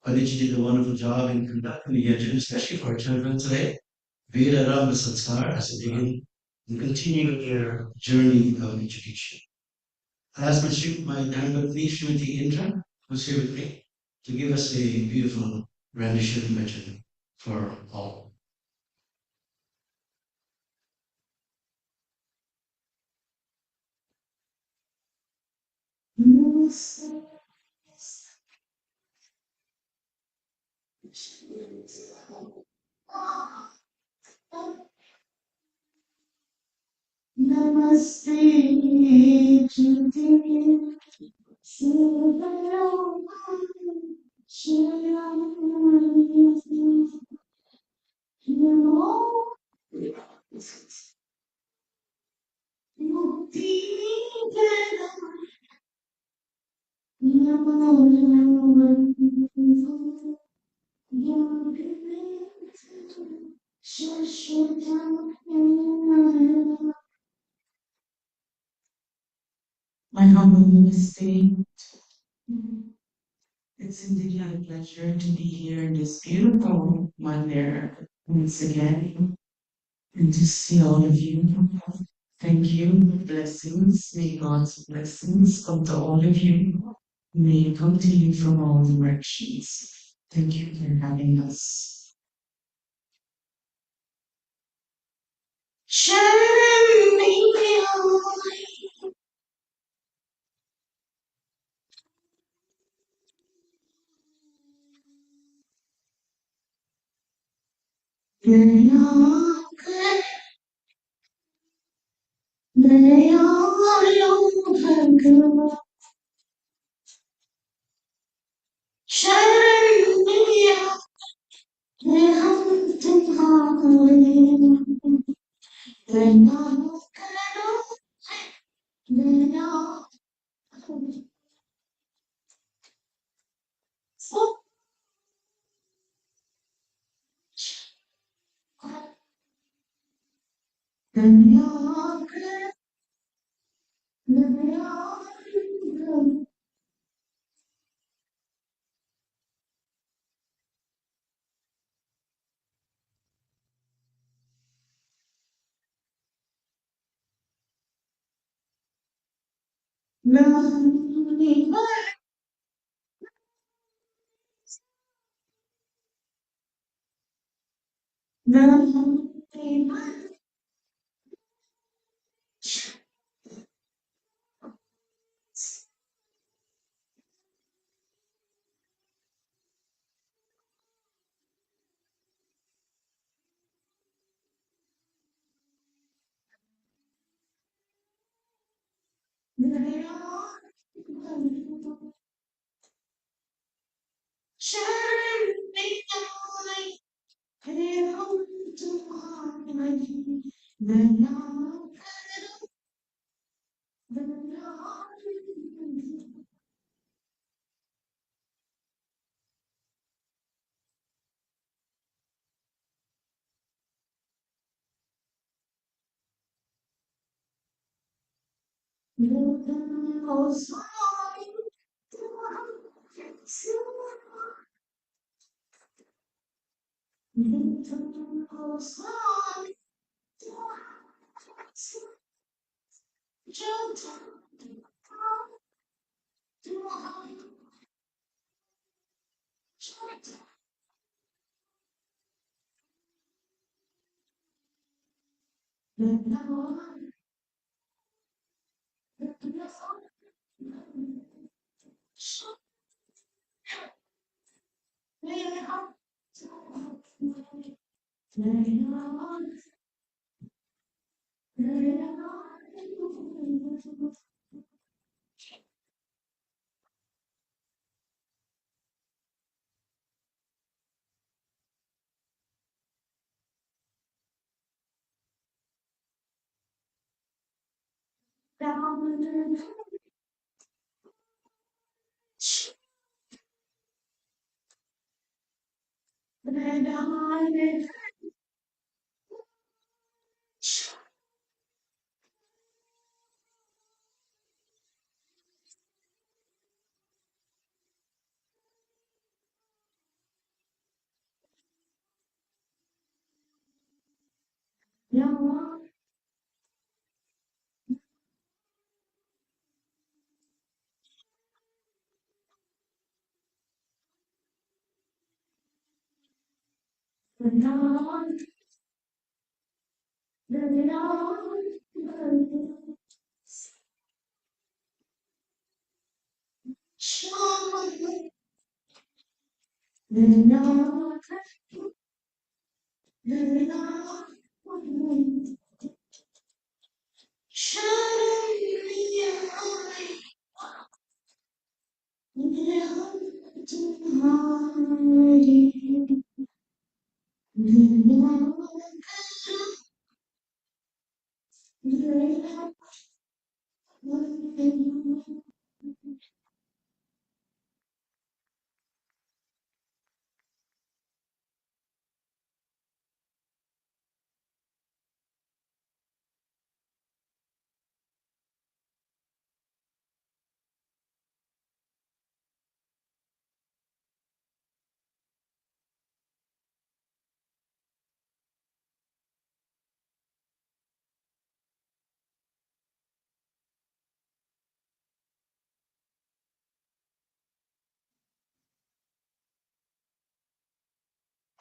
Panditji did a wonderful job in conducting the yajna, especially for our children today. Veda Rama Sanskar as they begin and continue their journey of education. I ask my Dharmapatni Srimati Indra, who's here with me, to give us a beautiful rendition of yajna for all. Namaste Chintini Sivaram Shivam Namo Mukti Namo My humble namaste. It's indeed a pleasure to be here in this beautiful Monday once again and to see all of you. Thank you. Blessings. May God's blessings come to all of you. May it come to you from all directions. Thank you for having us. Shine me on. May all over good. Shine me up. May I'm to harmony. May all may all so may all may all me may all shine me light. May all to harmony. May all may all goes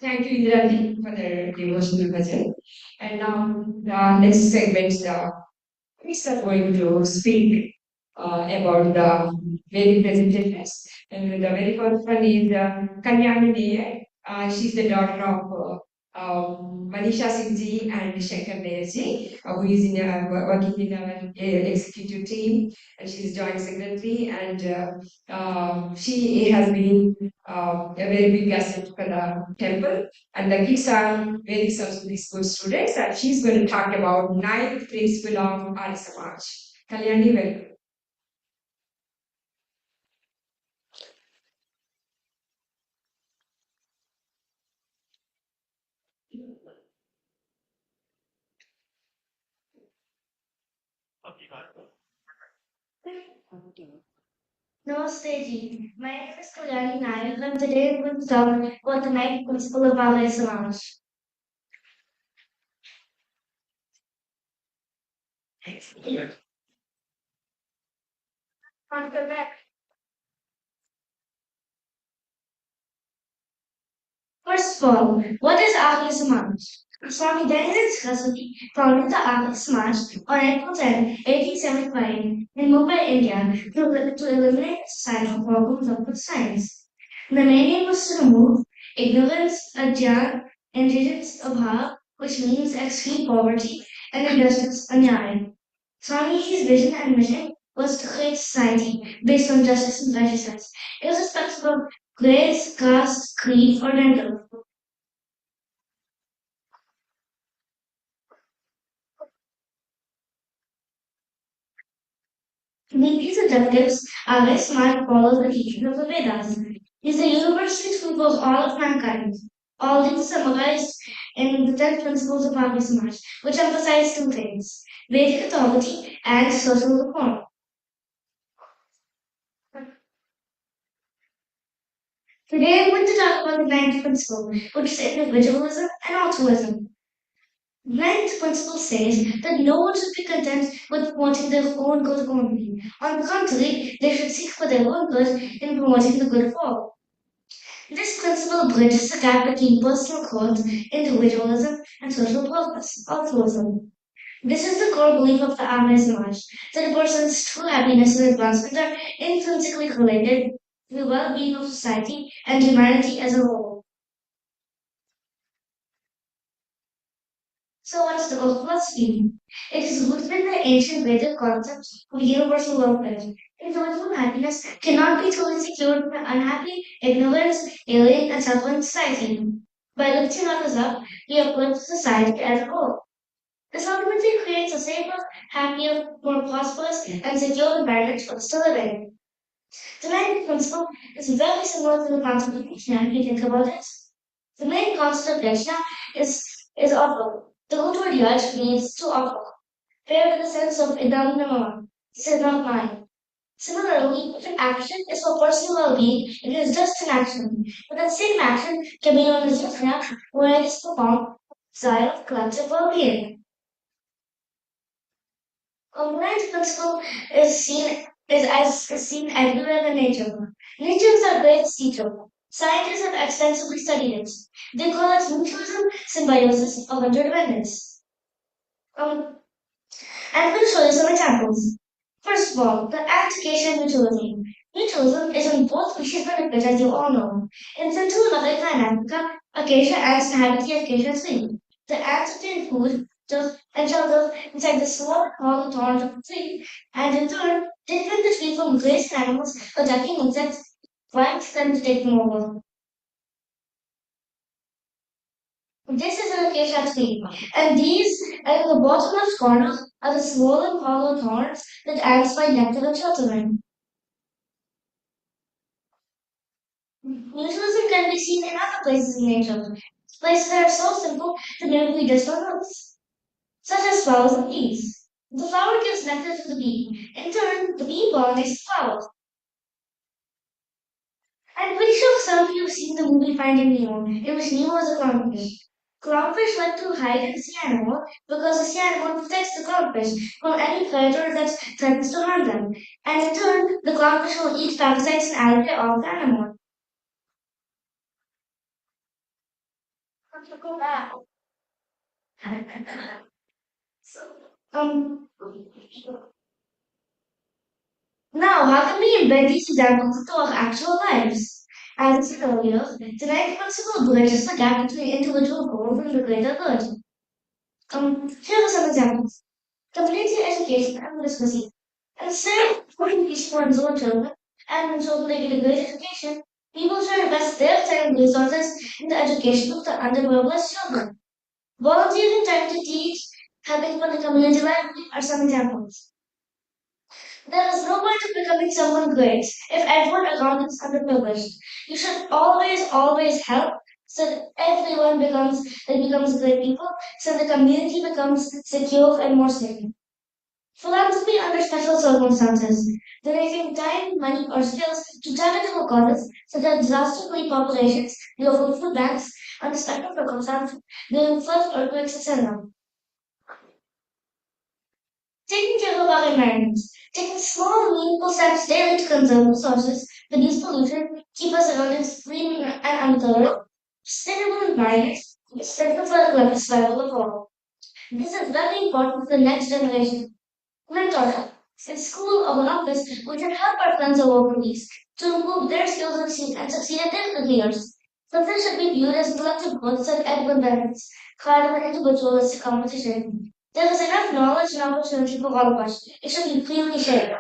Thank you, Indraji, for the devotional bhajan. And now, the next segment, we are going to speak about the very presentations. And the very first one is Kalyani Nair. She's the daughter of Manisha Singh and Shankar Nair who is working in our executive team, and she's joint secretary. And she has been a very big asset for the temple. And the kids are very Sanskrit school students, and she's going to talk about ninth principle of Arya Samaj. Kalyani, welcome. Namaste ji. My name is Kalyani Nayak and today we will talk about the ninth principle of Arya Samaj. First of all, what is Arya Samaj? Swami Dayanand Saraswati founded the Arya Samaj on April 10, 1875 in Mumbai, India to eliminate societal problems of good science. The main aim was to remove ignorance, ajyan, indigence, abhav, which means extreme poverty, and injustice, anyaya. Swamiji's vision and mission was to create a society based on justice and righteousness, irrespective of race, caste, creed, or gender. To meet these objectives, Arya Samaj follows the teachings of the Vedas. It is a universal truth for all of mankind. All these are summarized in the 10 principles of Arya Samaj, which emphasize two things: Vedic authority and social reform. Today, I'm going to talk about the ninth principle, which is individualism and altruism. The ninth principle says that no one should be content with promoting their own good only. On the contrary, they should seek for their own good in promoting the good of all. This principle bridges the gap between personal growth, individualism, and social purpose, altruism. This is the core belief of the Arya Samaj, that a person's true happiness and advancement are intrinsically related to the well-being of society and humanity as a whole. So what's the goal philosophy? It is rooted in the ancient Vedic concept of universal welfare. Individual happiness cannot be truly secured from an unhappy, ignorant, alien, and suffering society. By lifting others up, we uplift society as a whole. This ultimately creates a safer, happier, more prosperous, and secure environment for us to live in. The ninth principle is very similar to the concept of Krishna if you think about it. The main concept of Krishna is offer. The root word yaj means to offer. Paired with the sense of idam nama. This is not mine. Similarly, if an action is for personal well-being, it is just an action. But that same action can be known as yajna, where it is performed with the desire of collective well-being. Compliance principle is seen everywhere in nature. Nature is our greatest teacher. Scientists have extensively studied it. They call it mutualism, symbiosis, or interdependence. Um, I'm going to show you some examples. First of all, the ant acacia mutualism. Mutualism is when both species benefit, as you all know. In Central America and Africa, acacia ants inhabit the acacia tree. The ants obtain food and shelter inside the small hollow thorns of the tree, and in turn, they defend the tree from grazing animals attacking insects, trying them to take them over. This is an acacia tree, and at the bottom left corner, are the swollen hollow thorns that ants find nectar and shelter in. Mutualism can be seen in other places in nature, places that are so simple that maybe we just don't notice, such as flowers and bees. The flower gives nectar to the bee. In turn, the bee pollinates the flower. I'm pretty sure some of you have seen the movie Finding Nemo, in which Nemo is a clownfish. Clownfish like to hide in the sea animal because the sea animal protects the clownfish from any predator that threatens to harm them. And in turn, the clownfish will eat parasites and algae off the animal. Go back. Um, Now, how can we embed these examples into our actual lives? As I said earlier, the ninth principle bridges the gap between individual goals and the greater good. Here are some examples. Community education and literacy. Instead of putting peace one's own children and ensuring they get a great education, people should invest their time and resources in the education of the underprivileged children. Volunteering time to teach, helping fund the community library are some examples. There is no point of becoming someone great if everyone around is underprivileged. You should always help so that everyone becomes great people, so the community becomes secure and more safe. Philanthropy under special circumstances, donating time, money, or skills to charitable causes such as disaster relief populations, local food banks, under special circumstances during floods, earthquakes, etc. Taking care of our environment, taking small, meaningful steps daily to conserve resources, reduce pollution, keep our surroundings clean and uncluttered. Sustainable environment is essential for the survival of all. This is very important for the next generation. Mentorship. In school or in office, we can help our friends or workers to improve their skills and succeed at their careers. Success should be viewed as collective growth so that everyone benefits, rather than individualistic competition. There is enough knowledge and opportunity for all of us. It should be freely shared.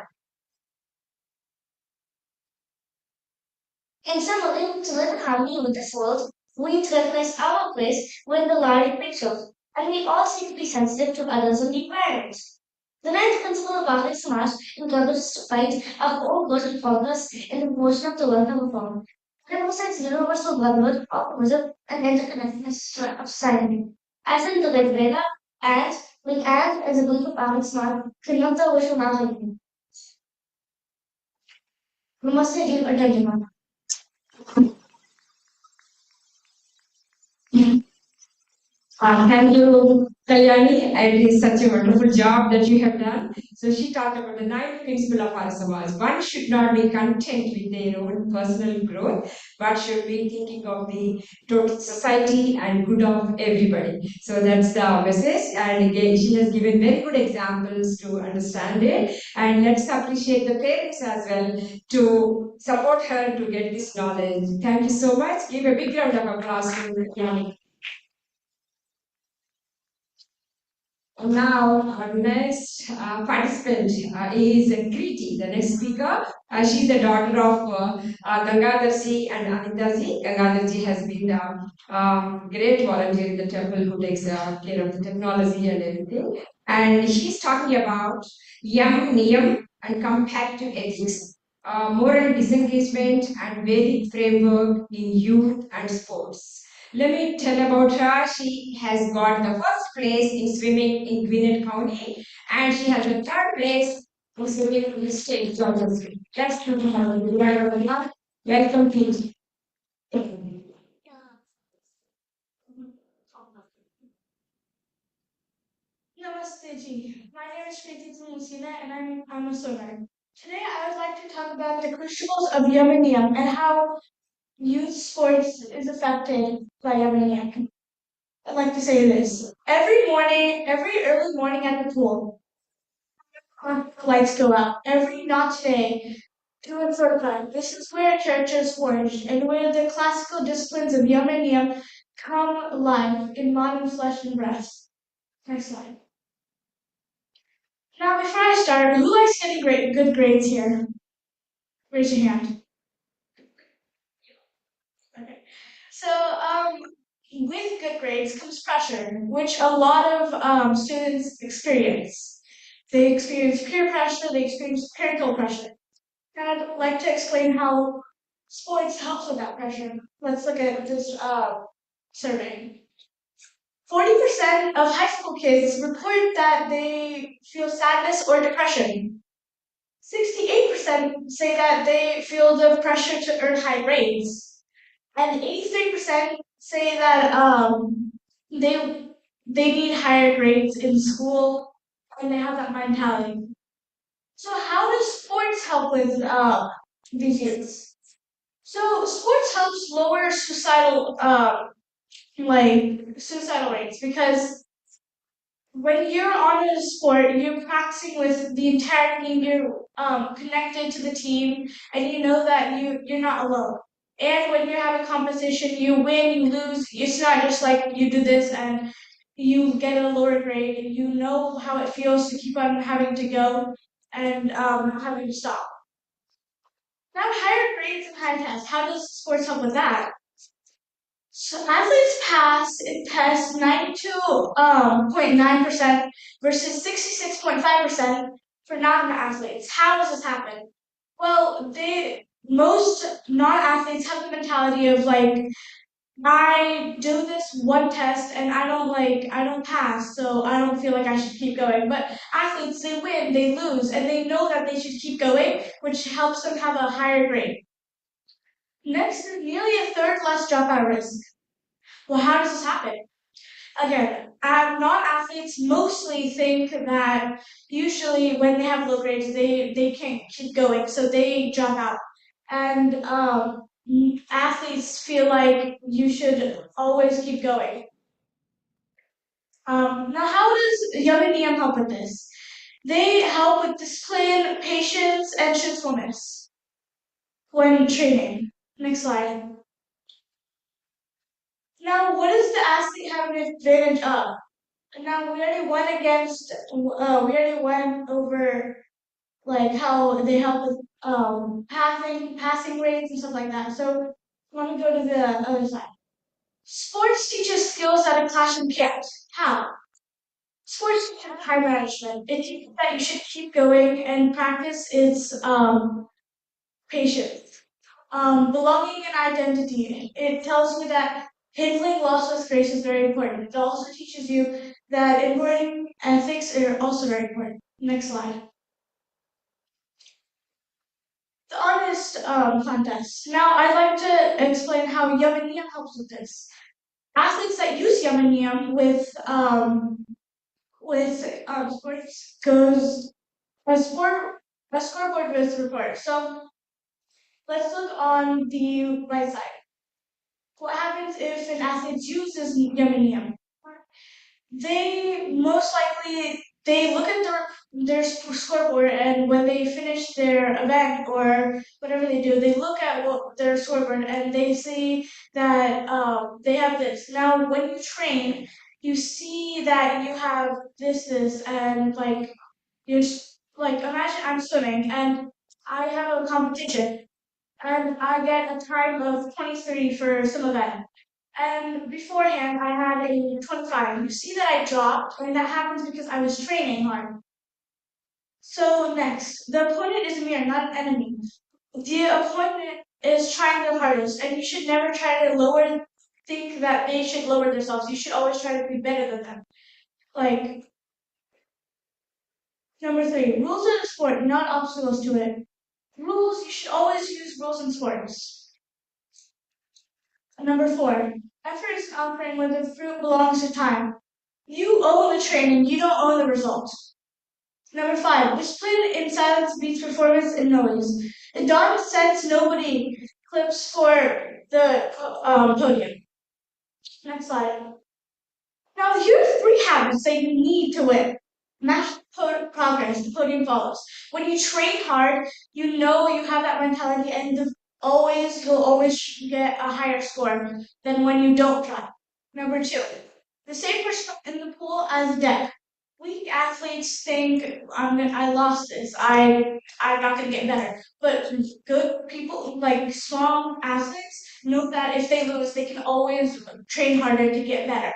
In summary, to live in harmony with this world, we need to recognize our place within the larger picture, and we all seek to be sensitive to others and the environment. The ninth principle of Bhagavad Samaj encourages us to fight our own good and progress in the promotion of the wealth of reform. It emphasizes universal brotherhood, optimism, and interconnectedness of society. As in the Rig Veda, and we add as a group of Bhagavad Samaj, Srimanta Vishwanath. Namaste, dear Adanyama. Thank you, Kalyani. It is such a wonderful job that you have done. So she talked about the ninth principle of our Samaj. One should not be content with their own personal growth, but should be thinking of the total society and good of everybody. So that's the message. And again, she has given very good examples to understand it. And let's appreciate the parents as well to support her to get this knowledge. Thank you so much. Give a big round of applause to Kalyani. Now, our next participant is Kriti, the next speaker. She's the daughter of Gangadharji and Anitaji. Gangadharji has been a great volunteer in the temple who takes care of the technology and everything. And she's talking about Yam Niyam and comparative ethics, moral disengagement and Vedic framework in youth and sports. Let me tell about her. She has got the first place in swimming in Gwinnett County, and she has the third place in swimming in the state geography. Let's do her. Welcome, Pete. Namaste ji. My name is Kriti Musina and I'm a swimmer. Today I would like to talk about the crucibles of Yam and Niyam and how youth sports is affected by Yam and Niyam. I'd like to say this. Every early morning at the pool, the lights go out. Every notch day, 2:45. This is where church is forged and where the classical disciplines of Yam and Niyam come alive in modern flesh and breath. Next slide. Now, before I start, who likes getting good grades here? Raise your hand. Okay. So, with good grades comes pressure, which a lot of students experience. They experience peer pressure, they experience parental pressure. And I'd like to explain how sports helps with that pressure. Let's look at this survey. 40% of high school kids report that they feel sadness or depression. 68% say that they feel the pressure to earn high grades, and 83% say that they need higher grades in school, and they have that mentality. So how does sports help with these youths? So sports helps lower suicidal like suicidal rates, because when you're on a sport, you're practicing with the entire team. You're connected to the team, and you know that you're not alone. And when you have a competition, you win, you lose. It's not just like you do this and you get a lower grade, and you know how it feels to keep on having to go and having to stop. Now, higher grades and higher tests. How does sports help with that? So athletes pass in test 92.9% versus 66.5% for non-athletes. How does this happen? Well, most non-athletes have the mentality of like, I do this one test and I don't pass, so I don't feel like I should keep going. But athletes, they win, they lose, and they know that they should keep going, which helps them have a higher grade. Next is nearly a third less dropout risk. Well, how does this happen? Again, non-athletes mostly think that usually when they have low grades, they can't keep going, so they drop out. And athletes feel like you should always keep going. Now, how does Yoga Niyam help with this? They help with discipline, patience, and truthfulness when training. Next slide. Now, what does the athlete have an advantage of? Now we already went over like how they help with passing rates and stuff like that. So let me go to the other side. Sports teaches skills that a classroom can't. How? Sports teaches time management. It teaches that you should keep going and practice its patience. Belonging and identity. It tells you that handling loss with grace is very important. It also teaches you that important ethics are also very important. Next slide. The honest contest. Now, I'd like to explain how Yamanium helps with this. Athletes that use Yamanium with sports goes a scoreboard with report. So let's look on the right side. What happens if an athlete uses Yaminium? They most likely they look at their scoreboard, and when they finish their event or whatever they do, they look at their scoreboard and they see that they have this. Now, when you train, you see that you have this, and like you're like imagine I'm swimming and I have a competition and I get a time of 23 for some event. And beforehand, I had a 25. You see that I dropped, and that happens because I was training hard. So next, the opponent is a mirror, not an enemy. The opponent is trying their hardest, and you should never try to think that they should lower themselves. You should always try to be better than them. Like, number 3, rules of the sport, not obstacles to it. Rules, you should always use rules in sports. Number 4, effort is conquering where the fruit belongs to time. You own the training, you don't own the results. Number 5, discipline in silence beats performance in noise. The Don sends nobody clips for the podium. Next slide. Now, here are 3 habits that you need to win. Match progress, the podium follows. When you train hard, you know you have that mentality, and you'll always get a higher score than when you don't try. Number 2, the same person in the pool as the deck. Weak athletes think I lost this. I'm not gonna get better. But good people, like strong athletes, know that if they lose, they can always train harder to get better.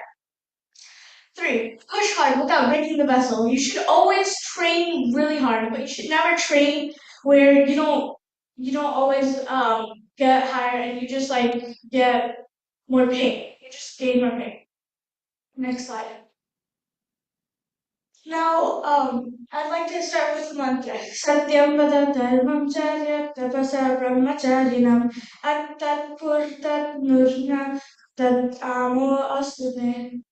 3, push hard without breaking the vessel. You should always train really hard, but you should never train where you don't always get higher and you just like get more pain. You just gain more pain. Next slide. Now, I'd like to start with the mantra. Satyam vada dharmam charya tapasa brahmacharinam attat purtat nurna tat amo asune.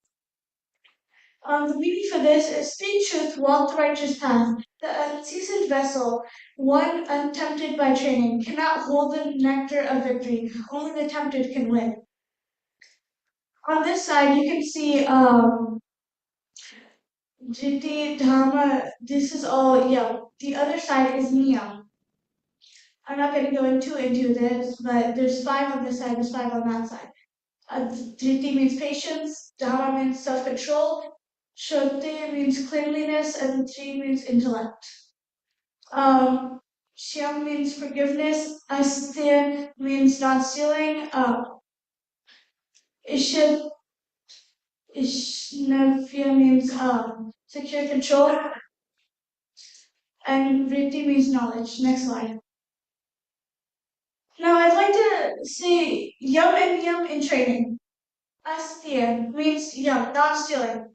The meaning for this is speak truth, walk the righteous path. The unseasoned vessel, one untempted by training, cannot hold the nectar of victory. Only the tempted can win. On this side, you can see Jiti, Dharma. This is all yum. The other side is niyam. I'm not going to go into this, but there's 5 on this side, there's 5 on that side. Dhriti means patience, Dharma means self-control, Shruti means cleanliness, and Tri means intellect. Shyam means forgiveness, Astya means not stealing, Ishit, Ishnavya means secure control, and Vritti means knowledge. Next slide. Now I'd like to say yum and yum in training. Astya means yum, not stealing.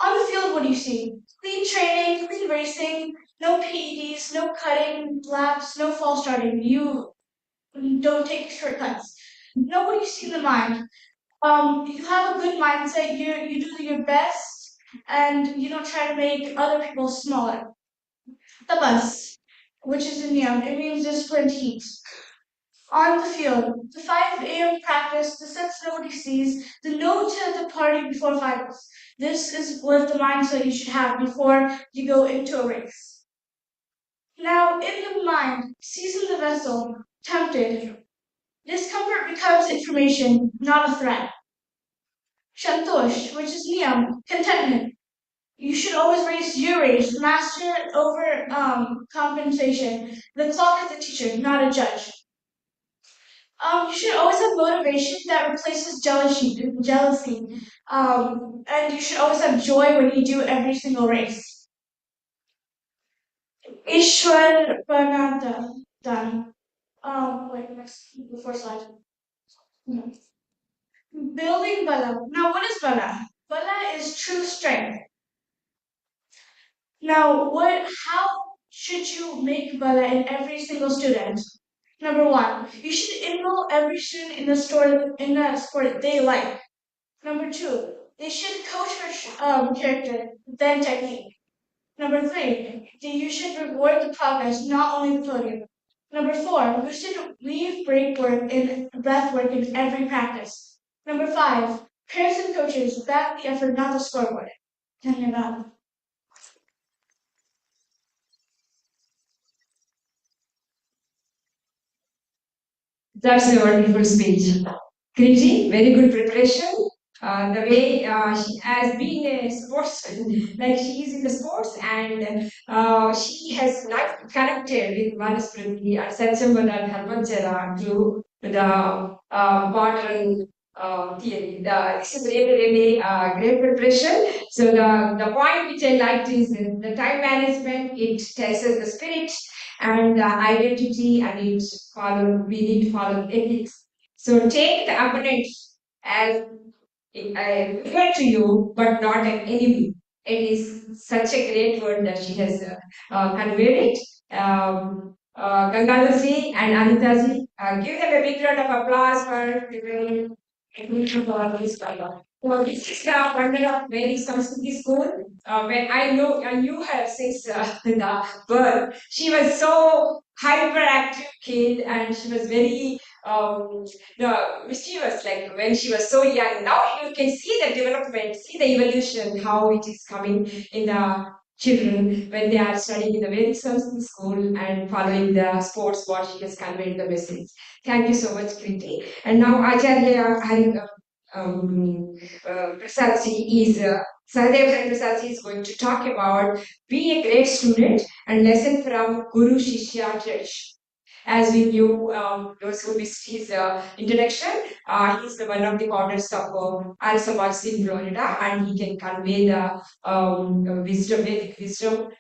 On the field, what do you see? Clean training, clean racing, no PEDs, no cutting, laps, no false starting. You don't take shortcuts. Know what you see in the mind. You have a good mindset. You do your best, and you don't try to make other people smaller. The bus, which is in yum, it means disciplined heat. On the field, the 5 a.m. practice, the sets nobody sees, the no to the party before finals. This is what the mindset you should have before you go into a race. Now, in the mind, season the vessel, tempted. Discomfort becomes information, not a threat. Shantosh, which is niyam, contentment. You should always race your race, master over compensation. The clock is a teacher, not a judge. You should always have motivation that replaces jealousy. And you should always have joy when you do every single race. Ishwar Pranadhan. Wait, next, before slide. No. Building Bala. Now, what is Bala? Bala is true strength. Now, how should you make Bala in every single student? Number 1, you should enroll every student in a sport they like. Number 2, they should coach for character, then technique. Number 3, you should reward the progress, not only the podium. Number 4, we should leave break work and breath work in every practice. Number 5, parents and coaches back the effort, not the scoreboard. धन्यवाद. That's a wonderful speech. Kriti, very good preparation. The way she has been a sportsman, like she is in the sports, and she has not connected with Manusmriti and Satyamban and Harmanchara to the modern theory. This is really great preparation. So the point which I liked is the time management. It tells us the spirit and identity, and we need to follow ethics. So take the opponent as a friend to you, but not an enemy. It is such a great word that she has conveyed it. Gangadhar ji and Anita ji, give them a big round of applause for preparing this dialogue. So this is the wonder of Vedic Samskriti School. When I know I knew her since the birth, she was so hyperactive kid, and she was very mischievous, like when she was so young. Now you can see the development, see the evolution, how it is coming in the children when they are studying in the Vedic Sanskrit school and following the sports, what she has conveyed the message. Thank you so much, Kriti. And now Acharya Prasadji is Sahadev Hari Prasadji is going to talk about be a great student and lesson from Guru Shishya tradition. As we knew, those who missed his introduction, he's the one of the founders of Al Samaj in Florida, and he can convey the wisdom, Vedic wisdom,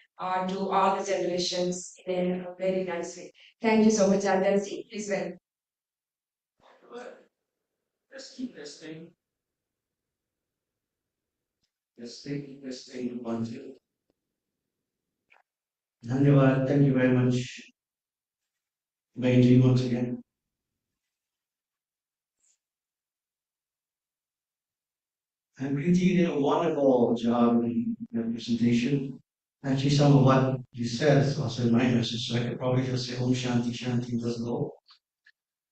to all the generations in a very nice way. Thank you so much, Adarji. Please welcome. Just keep listening. Listening, one, two. Dhanyavad, thank you very much. Benji, once again. And Kriti did a wonderful job in your presentation. Actually, some of what you said is also in my message, so I could probably just say Om Shanti Shanti doesn't go.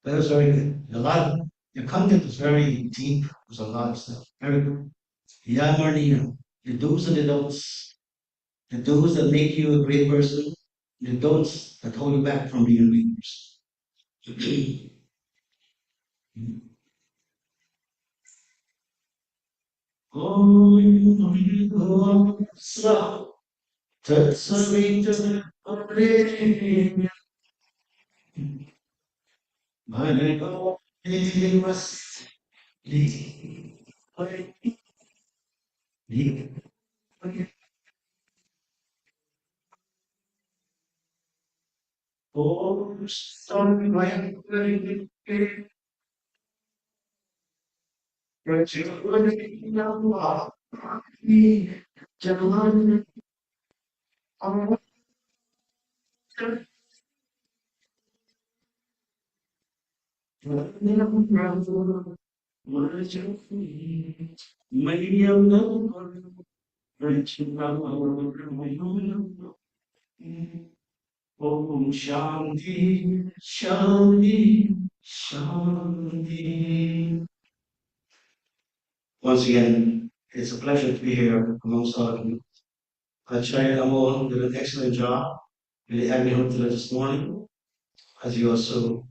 That was very good. A lot The content was very deep. There was a lot of stuff. Very good. Yeah, Marlena. The do's and the don'ts. The do's that make you a great person. The don'ts that hold you back from being a great person. Oh, so Tatsavitar Prema Bhanago Devas Li Om Samvaya Prajivana Jalan Om Shanti, Shanti, Shanti. Once again, it's a pleasure to be here amongst all of you. Acharya Amol did an excellent job in the Agnihotra this morning, as you also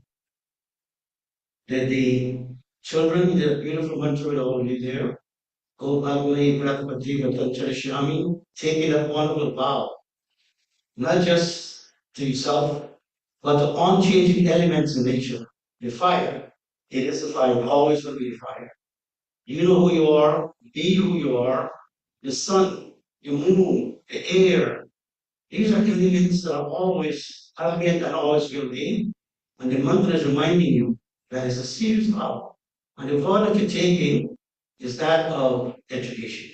did the children, the beautiful mantra with all of you there. Gopalmani Pratapati Vatanchara taking that wonderful vow, not just to yourself, but the unchanging elements in nature. The fire, it is the fire, always will be the fire. You know who you are, be who you are. The sun, the moon, the air, these are elements that are always ambient and always will be. And the mantra is reminding you that it's a serious vow. And the vow that you're taking is that of education,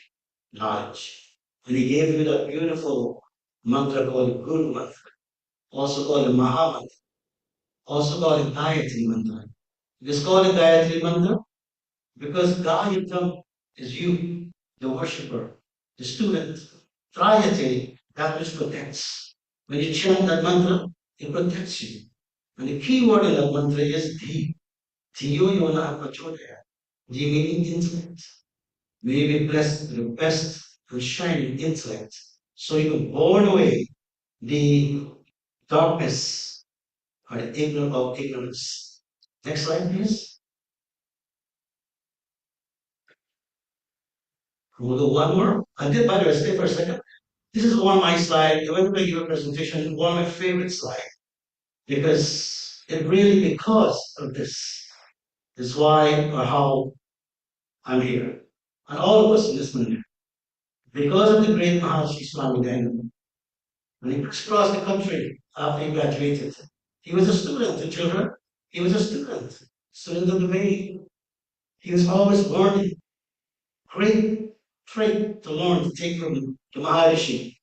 knowledge. And he gave you that beautiful mantra called Guru Mantra, also called the Maha Mantra, also called the Gayatri Mantra. It is called the Gayatri Mantra because Gayatri is you, the worshipper, the student. Trayate, that which protects. When you chant that mantra, it protects you. And the key word in that mantra is Dhi. Dhiyo yona prachodaya. Dhi meaning intellect. May you be blessed with the best and shining intellect. So you can burn away the darkness or the ignorance of ignorance. Next slide, please. We'll go one more. I did, by the way, stay for a second. This is one of my slides. When I give a presentation, one of my favorite slides. Because it really, because of this, is why or how I'm here. And all of us in this movement, because of the great Maharishi Swami Dayananda, when he crossed the country after he graduated, he was a student, the children. He was a student of the way. He was always learning. Great trait to learn, to take from the Maharishi.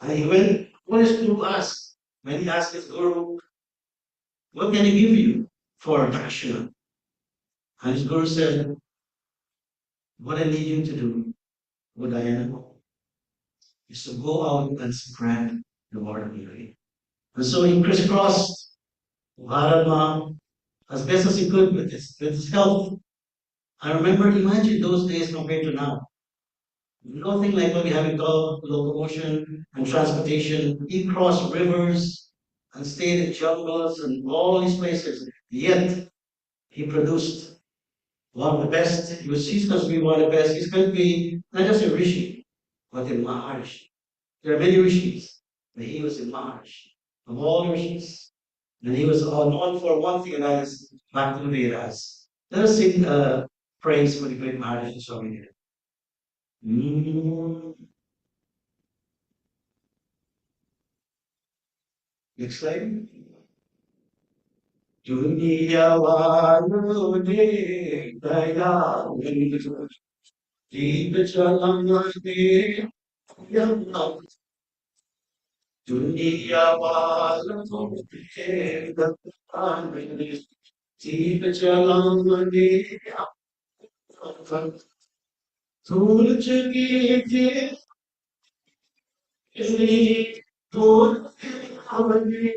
And he went, what is Guru asked? When he asked his Guru, what can he give you for dakshina? And his Guru said, what I need you to do, what I am, is to go out and spread the word of Mary. And so he crisscrossed Bharat as best as he could with his health. I remember, imagine those days compared to now. Nothing like what we have in locomotion and transportation. He crossed rivers and stayed in jungles and all these places. Yet he produced one of the best. He's going to be one of the best. He's going to be not just a rishi, but a maharishi. There are many rishis, but he was a maharishi of all the rishis. And he was known for one thing, and that is back to the Vedas. Let us sing praise for the great Maharishi Swami. Mm. Next slide. Dunia walu de daya deep chalam de yam Dunia walu de daya deep chalam de yam Dhul chagi de dhul avani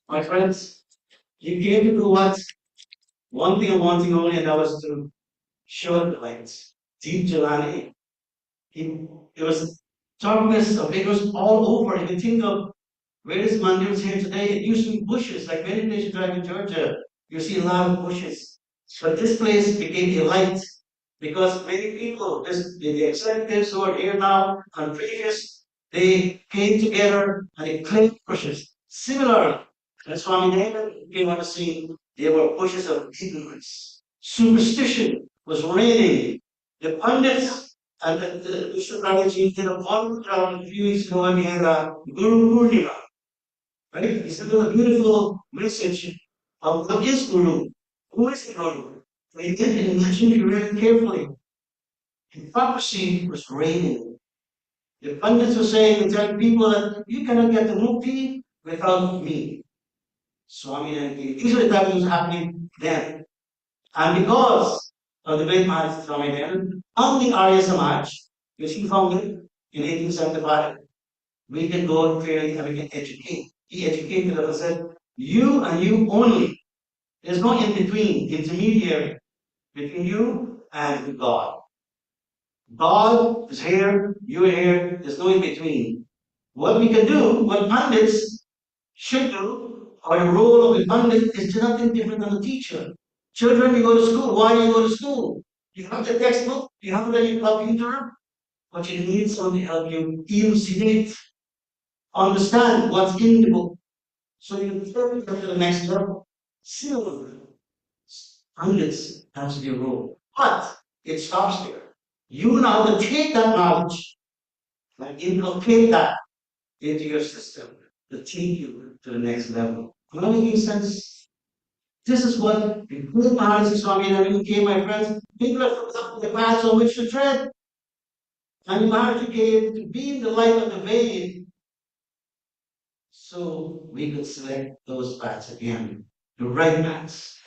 My friends, he came to do what? One thing and one thing only, and that was to show the lights. Deep Jelani. He, it was darkness of it was all over. You can think of various mandirs here today. It used to be bushes, like many places you drive in Georgia. You see a lot of bushes. But this place became a light because many people, the executives who are here now and previous, they came together and they claimed bushes. Similar, as Swami David came on the scene, there were bushes of ignorance. Superstition was reigning. The pundits and the Vishnu Prabhuji did a wonderful job a few weeks ago when we had Guru Purnima. Right? He sent a beautiful message of what is Guru? Who is the Guru? They did imagine it very carefully. Hypocrisy was reigning. The pundits were saying and telling people that you cannot get the mukti without me. Swami Nanki. These are the things that was happening then. And because of the great Maharaj Swami Nanki, on the Arya Samaj, which he founded in 1875, we can go clearly and we can educate. He educated us and said, you and you only. There's no in between, intermediary between you and God. God is here, you are here, there's no in between. What we can do, what pundits should do, or the role of a pundit is nothing different than a teacher. Children, you go to school. Why do you go to school? You have the textbook, you have it on your computer, but you need someone to help you elucidate, understand what's in the book, so you can take it to the next level. Still, pundits has to be a role, but it stops there. You now have to take that knowledge and inculcate that into your system to take you to the next level. Am I making sense? This is what the good Maharaj Swami Narayan came, my friends. People have forgotten the paths on which to tread. And Maharaj came to be the light of the way so we could select those paths again, the right paths.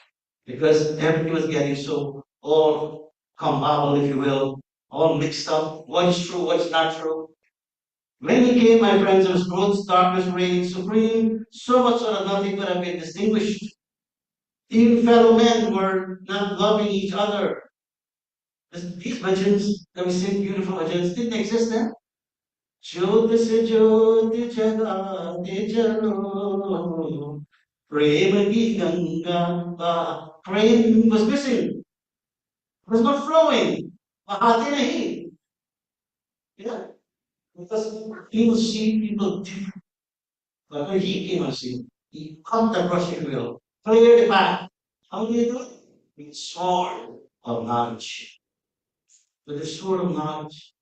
Because everything was getting so all compiled, if you will, all mixed up. What is true, what's not true. When he came, my friends, there was growth, darkness reigning supreme, so much so that nothing could have been distinguished. Even fellow men were not loving each other. These bhajans that we sing, beautiful bhajans, didn't exist then. Jyot se jyot jagate jalo, prema ki ganga, prem was missing, was not flowing. Bahate nahi. Yeah, because people see people different. But when he came on scene, he cut the brush, if you will, cleared the path. How do you do it? With sword of knowledge. With the sword of knowledge,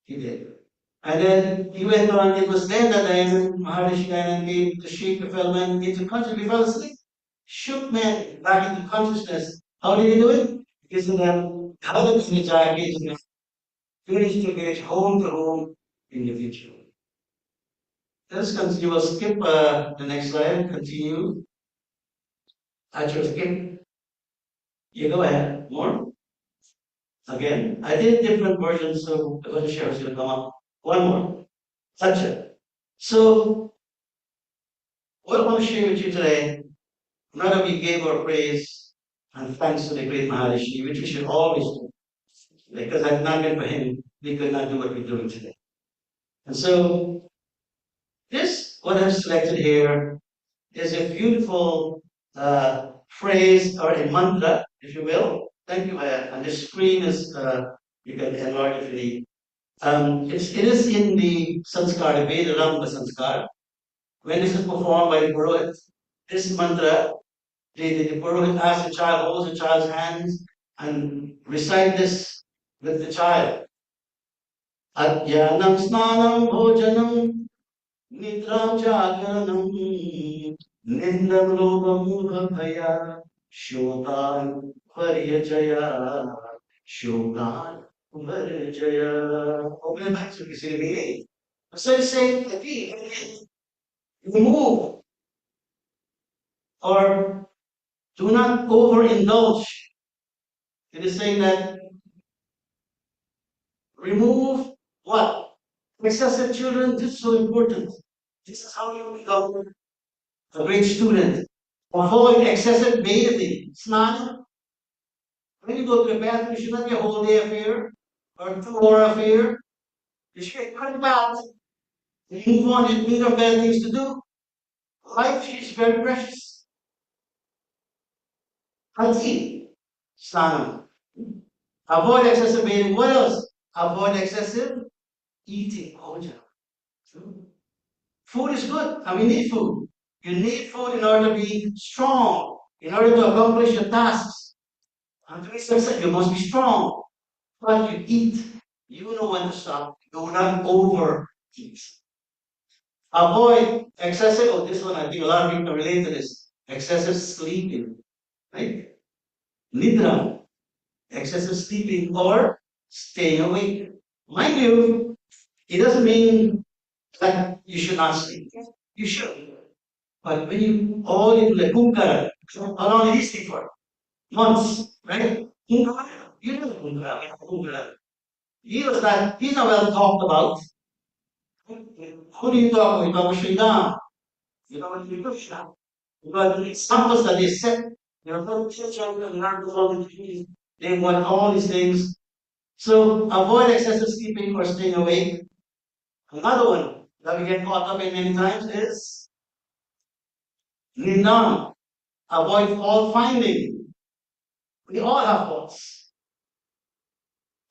he did. And then he went on, it was then that Maharishi Dayanand came to shake the fellow man into consciousness. We fell asleep. Shook man back into consciousness. How did he do it? Because of them, village to village, home to home, individual. Let's continue. We'll skip the next slide. Continue. Actually, skip. You go ahead. More. Again, I did different versions, so I'm going to share is going to come up. One more. Such it. So, what I want to share with you today none of you gave our praise and thanks to the great Maharishi, which we should always do. Because had it not been for him, we could not do what we're doing today. And so, this, what I've selected here, is a beautiful phrase or a mantra, if you will. Thank you. And the screen is, you can enlarge if you need. It is in the Sanskar, the Veda Ramba Sanskar. When this is performed by the Purohit, this mantra, the Purohit asks the child, holds the child's hands, and recite this with the child. Adyanam snanam bhojanam nidram jagaranam nindam lobam mudhaya shogan paryajaya shogan paryajaya. Open back to the meaning. So it's saying, remove or do not overindulge. It is saying that remove what? Excessive children, this is so important. This is how you become a great student. Avoid excessive bathing. Snan. When you go to the bathroom, it should not be a whole day affair or a 2 hour affair. You should get cut bath. Move on and think of better things to do. Life is very precious. Hati. Snan. Avoid excessive bathing. What else? Avoid excessive eating. Food is good, and we need food. You need food in order to be strong, in order to accomplish your tasks. And to be successful, you must be strong. But you eat, you know when to stop. Do not overeat. Avoid excessive, oh, this one I think a lot of people can relate to this. Excessive sleeping, right? Nidra, excessive sleeping or staying awake. Mind you, it doesn't mean that you should not sleep. You should. But when you all into the kunkara, how long did he sleep for? Months, right? Kunkara, you know kunkara. He's not well talked about. Who do you talk about? You talk about Sri Ram. You talk about Krishna. Because it's samples that they set. They want all these things. So avoid excessive sleeping or staying awake. Another one that we get caught up in many times is Ninam. Avoid fault finding. We all have faults.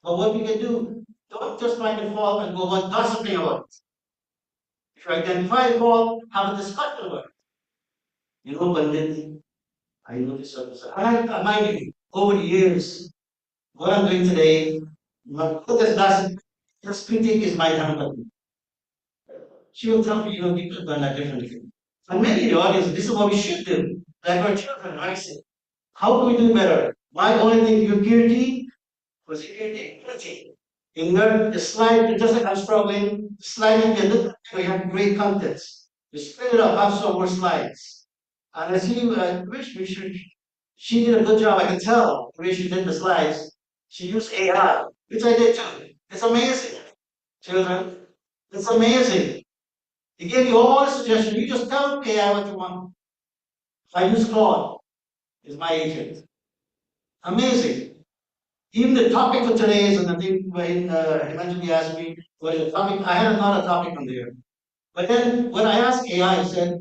But what we can do, don't just find a fault and go on gossiping about it. If you identify a fault, have a discussion about it. You know, Pandit, I know this other side. And I mind you, over the years, what I'm doing today, my this critique is my company. She will tell me, you know, people have done that differently. And many in the audience, this is what we should do. Like our children, I say, how can we do better? My only thing, your purity was purity. In the slide, just like I'm struggling, the slide can be a little bit, we have great contents. We split it up, have some more slides. And I see, wish we should, she did a good job, I can tell, the way she did the slides. She used AI, which I did too. It's amazing, children. It's amazing. It gave you all the suggestions. You just tell AI what you want. I use Claude, is my agent. Amazing. Even the topic for today is, and I think when eventually asked me what is the topic, I had another topic on there. But then when I asked AI, I said,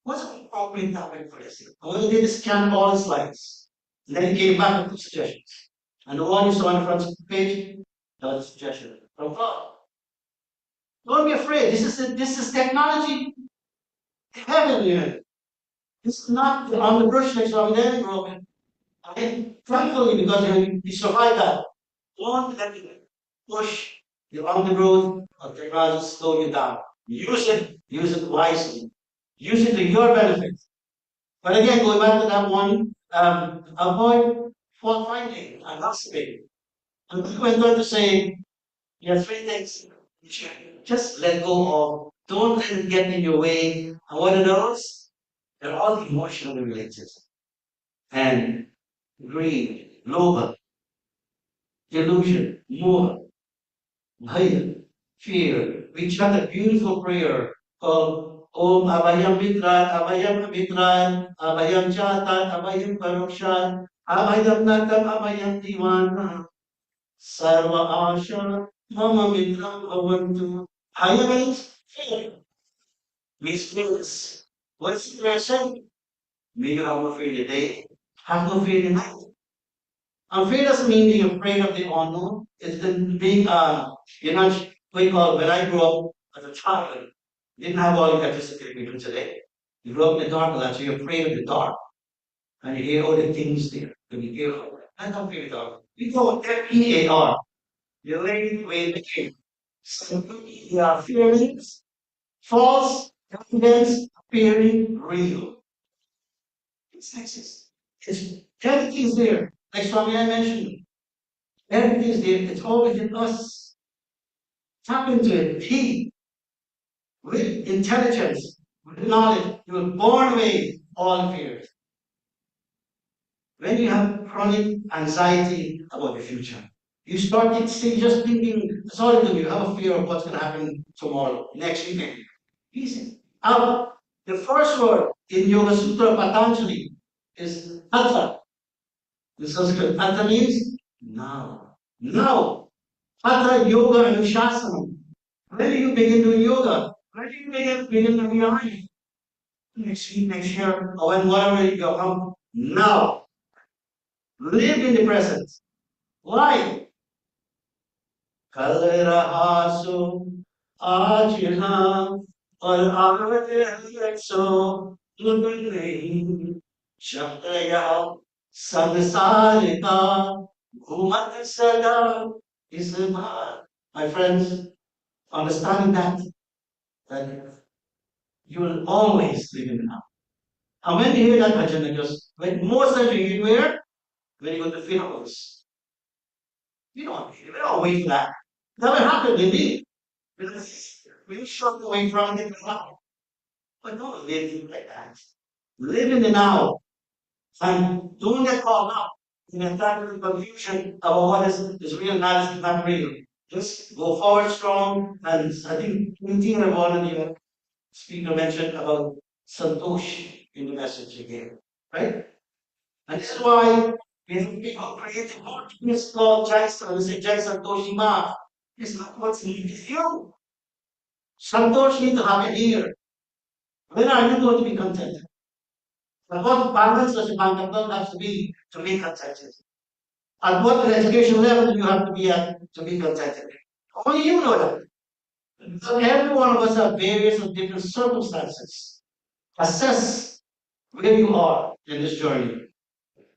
what's the appropriate topic for this? I went to scan all the slides. And then it came back with 2 suggestions. And the one you saw on the front of the page, that was a suggestion from Claude. Don't be afraid. This is technology heaven here. This is not on the brush next to our daddy broken. Okay? Thankfully, because you survived that. Don't let it push you on the road or technology slow you down. Use it wisely. Use it to your benefit. But again, going back to that one, avoid fault finding and gossiping. And we went on to say, there are 3 things. Just let go of. Don't let it get in your way. And what are those? They're all emotionally related. And greed, lobha, delusion, moha, bhaya, fear. We chant a beautiful prayer called Om Abhayam Mitran, Abhayam Mitran, Abhayam Chatan, Abhayam Parokshan, Abhayam Natam, Abhayam Divana, Sarva Asha, Mama Mitram Bhavantu. Haya means fear. Means fears. What's the person? May you have no fear today. Have no fear tonight. Fear doesn't mean being afraid of the unknown. It's the being, you know, we call, when I grew up as a child, didn't have all the electricity we do today. You grew up in the dark a lot, so you're afraid of the dark. And you hear all the things there. And you hear, I don't fear the dark. We go FEAR. You're laying away the king. So feelings, false evidence appearing real. It's exist. It's everything is there. Like Swami I mentioned. Everything is there. It's always in us. Tap into it. He, with intelligence, with knowledge, you will burn away all fears. When you have chronic anxiety about the future, you start just thinking, sorry to you have a fear of what's going to happen tomorrow, next weekend. Easy. The first word in Yoga Sutra Patanjali is Hatha. In Sanskrit, Hatha means now. Now. Hatha Yoga Anushasana. When do you begin doing yoga? When do you begin doing your life? Next week, next year, or when whatever you go. Now. Live in the present. Why? कल रहा सो आज यहाँ और आगे सो अब नहीं शब्द यह संसार का घूमत सदा इस बार. My friends, understanding that you will always live in the now. And when you hear that bhajan, just when most of you hear where? When you go to funerals. We don't wait for that. Never happened indeed. We shrunk away from it now. But don't live like that. Live in the now. And don't get caught up in a type of confusion about what is real and not real. Just go forward strong. And I think 18 of one of the speaker mentioned about Santosh in the message he gave. Right? And this is why we have people creating more things called Jai Santoshi Ma. It's not what's needed is you. Santosh need to happen here. When are you going to be contented? But what balance does a bank have to be contented? At what education level do you have to be at to be contented? Only you know that. So every one of us have various and different circumstances. Assess where you are in this journey.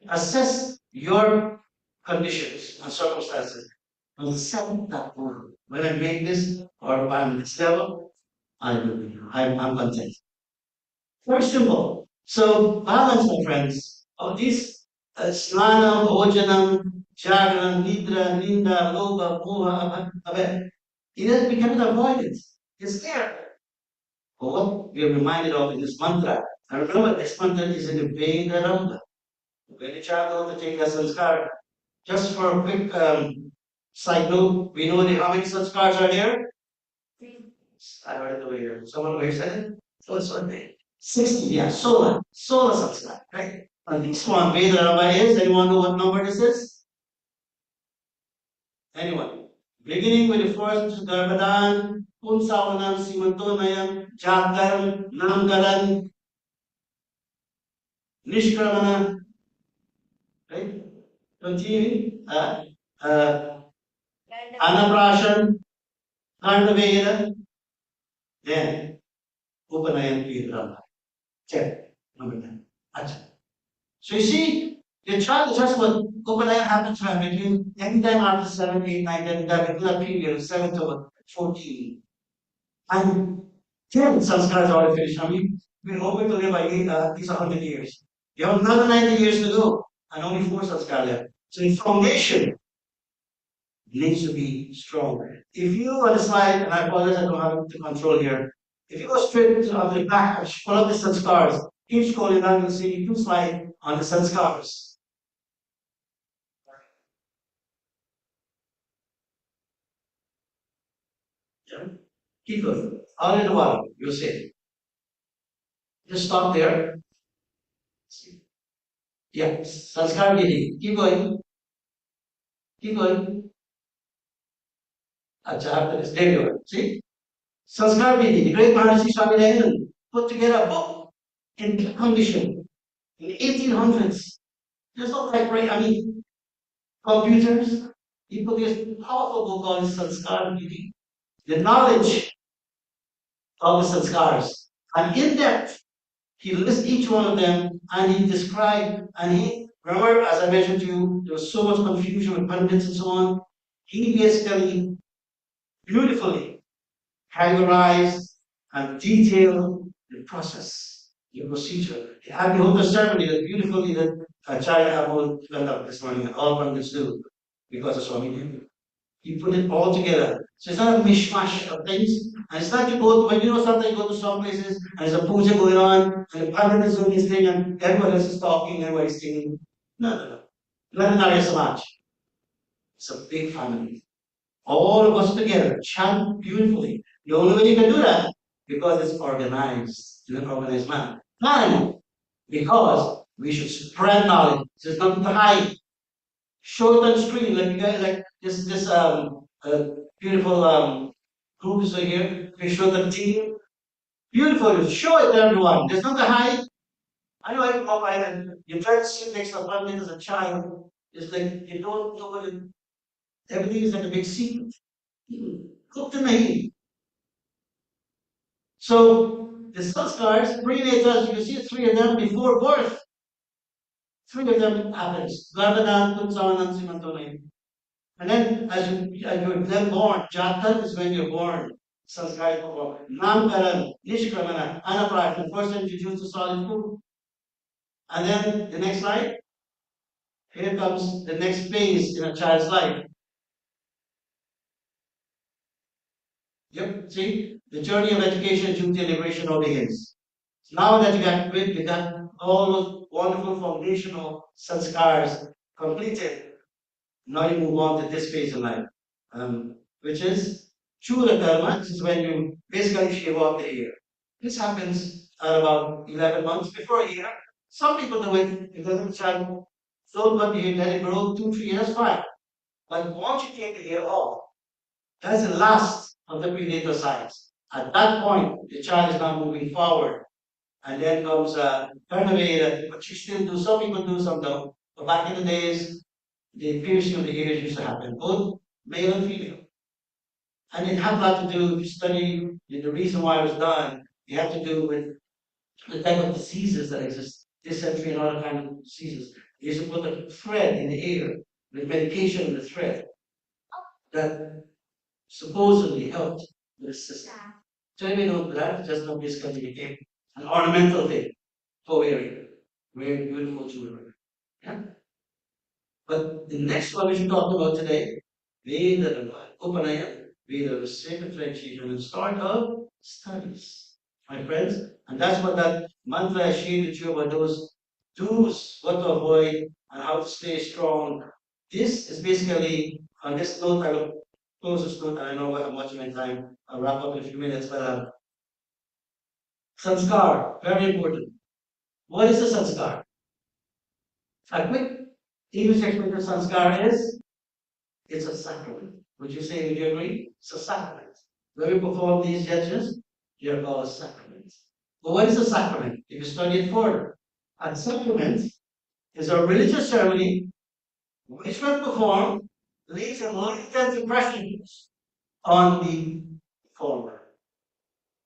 Assess your conditions and circumstances. And set that goal. When I make this or if I'm at this level, I'm content. Very simple. So balance, my friends, of these snanam, bhojanam, jagaram, nidra, ninda, loba, moha, we cannot avoid it. It's there. But what we are reminded of in this mantra, and remember this mantra is in the Veda Ramba. When the child goes to take a sanskar, just for a quick side note, we know how many sanskars are there? I heard it over here. Someone over here said it. So it's one day. 60, yeah, Solar sanskar, right? And this one, Veda Ramba is, anyone know what number this is? Anyone? Beginning with the first Garbhadan, Punsavanam, Simantonayam, Jagaram, Namgaran, Nishkramana, right? Continue. Anaprashan, Kandaveda, then Upanayan Vedrama. Check. Number 10. Acha. So you see, the child is just what Upanayan happens to have between anytime after 7, 8, 9, 10, 11, that period, 7 to 14. And 10 sanskars are already finished. I mean, we're hoping to live by these 100 years. You have another 90 years to go, and only 4 sanskars left. So the foundation needs to be strong. If you on the slide, and I apologize, I don't have the control here. If you go straight to on the back and pull up the sanskars, keep scrolling down, you'll see 2 slides on the sanskars. Yeah. Keep going. All in the bottom, you'll see it. Just stop there. Yeah, Sanskar Vidhi. Keep going. Keep going. Acha, after this, there you are. See? Sanskar Vidhi, the great Maharishi Swami Dayanand put together a book in condition in the 1800s. There's no typewriter, I mean, computers. He put this powerful book called Sanskar Vidhi. The knowledge of the Sanskars. And in depth, he lists each one of them and he described, and he, remember, as I mentioned to you, there was so much confusion with pundits and so on. He basically beautifully categorized and detailed the process, the procedure. The Agnihotra ceremony that beautifully that Acharya Amol went up this morning, and all pundits do, because of Swami Devi. You put it all together. So it's not a mishmash of things. And it's not you go to, when you know something, you go to some places and there's a puja going on and the pandit is doing his thing and everyone else is talking, everybody's singing. No, no, no. Not in Arya Samaj. It's a big family. All of us together, chant beautifully. The only way you can do that, because it's organized in an organized manner. Not anymore. Because we should spread knowledge. There's nothing to hide. Show it on screen, like you guys, like this beautiful group is here. We show the team. Beautiful. Show it to everyone. There's nothing to hide. I know I come and you try to sit next to a family as a child. It's like you don't know what it, everything is like a big secret. Look to me. So the sanskars, prenatals, you can see three of them before birth. Three of them happens. Garbhadan, Kunsavan, and Simantonay. And then as you're then born, Jatan is when you're born. Sanskar is performed. Namkaran, Nishkramana, Anaprashna, first introduced to solid food. And then the next slide, here comes the next phase in a child's life. Yep, see, the journey of education, duty, and liberation all begins. Now that you got all those wonderful foundational sanskars completed, now you move on to this phase in life, which is Chula Karma. This is when you basically shave off the hair. This happens at about 11 months before a year. Some people do it if they have a child, don't want the hair, let it grow 2, 3 years, fine. But once you take the hair off, that's the last of the prenatal signs. At that point, the child is now moving forward. And then comes Karnaveda, but you still do, some people do, some don't. But back in the days, the piercing of the ears used to happen, both male and female. And it had a lot to do, if you study the reason why it was done, it had to do with the type of diseases that exist, dysentery and other kind of diseases. They used to put a thread in the ear, with medication in the thread, that supposedly helped with the system. So anyway, no, that just not basically became an ornamental thing for wearing, wearing beautiful jewelry. Yeah? But the next one we should talk about today, Veda Upanaya, Veda the sacred differentiation and start of studies, my friends. And that's what that mantra I shared with you about those do's, what to avoid, and how to stay strong. This is basically, on this note, I will close this note, and I know I'm watching my time. I'll wrap up in a few minutes, but sanskar, very important. What is a sanskar? A quick English explanation of sanskar is it's a sacrament. Would you say, would you agree? It's a sacrament. When we perform these gestures, they're called sacraments. But what is a sacrament? If you study it further, a sacrament is a religious ceremony which, when performed, leaves a latent impression on the performer.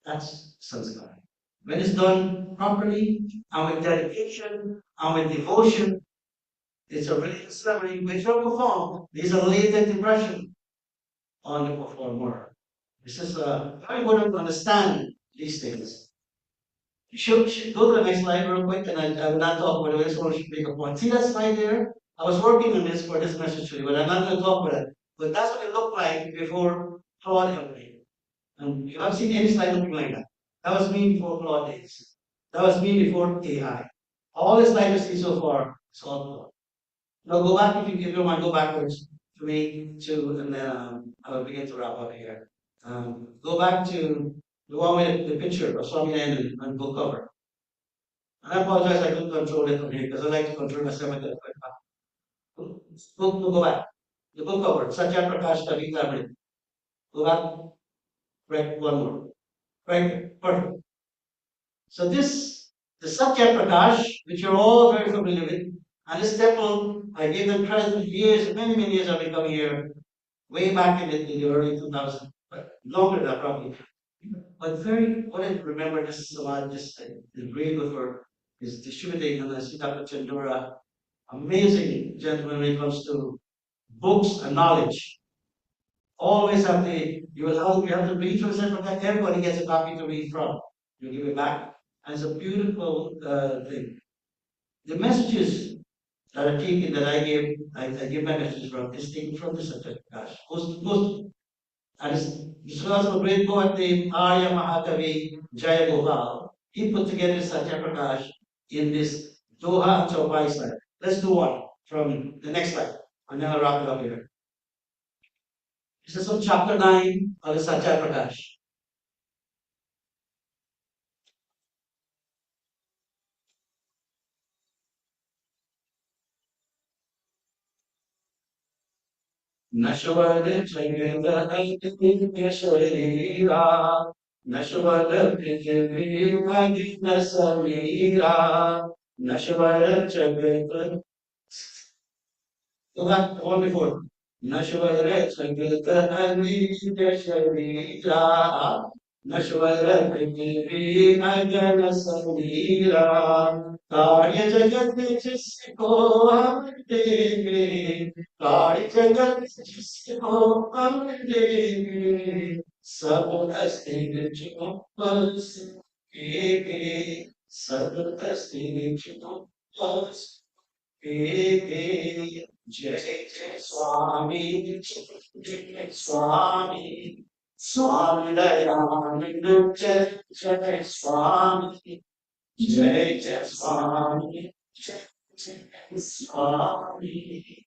That's sanskar. When it's done properly and with dedication and with devotion, it's a religious ceremony which, when performed, leaves a latent impression on the performer. This is very important to understand these things. Should go to the next slide real quick, and I will not talk about it. I just want to make a point. See that slide there? I was working on this for this message today, but I'm not going to talk about it. But that's what it looked like before Claude helped me. And you haven't seen any slide looking like that. That was me before Claude days. That was me before AI. All the slides you see so far is all Claude. Now go back if you don't mind, go backwards for me to, and then I will begin to wrap up here. Go back to the one with the picture of Swami and book cover. And I apologize, I couldn't control it from here because I like to control myself at that point. Go back. The book cover, Satya Prakash Kavi Kamri. Go back, right, one more. Right, perfect. So this, the Satya Prakash, which you're all very familiar with, and this temple, I gave them credit for years, many years I've been coming here, way back in the early 2000s, but longer than that probably. But what I remember this Samad just is really good for is distributing and Sita Chandura, amazing gentleman when it comes to books and knowledge. Always have you have to read from it, but everybody gets a copy to read from. You give it back. And it's a beautiful thing. The messages that are taken that I give my messages from is taken from the subject. Gosh, most and this was also a great poet named Arya Mahakavi Jaya Gopal. He put together Satya Prakash in this Doha and Chaupai slide. Let's do one from the next slide, and then I'll wrap it up here. This is from chapter 9 of the Satya Prakash. Nashwara Changanda Sharira Nashwara Prithvi Adina Samira Nashwara Changanda. Go back one before. Nashwara Changanda Adina Sharira Nashwara Prithvi Adina Samira Karya Jagat Jisko Devi Kali Jagat Jisko Devi Sab Asting Chupas Devi Sab Asting Chupas Devi Jai Jai Swami Jai Swami Swami Dayananda Jai Jai Swami Jai Jai Swami Jai Jai Swami.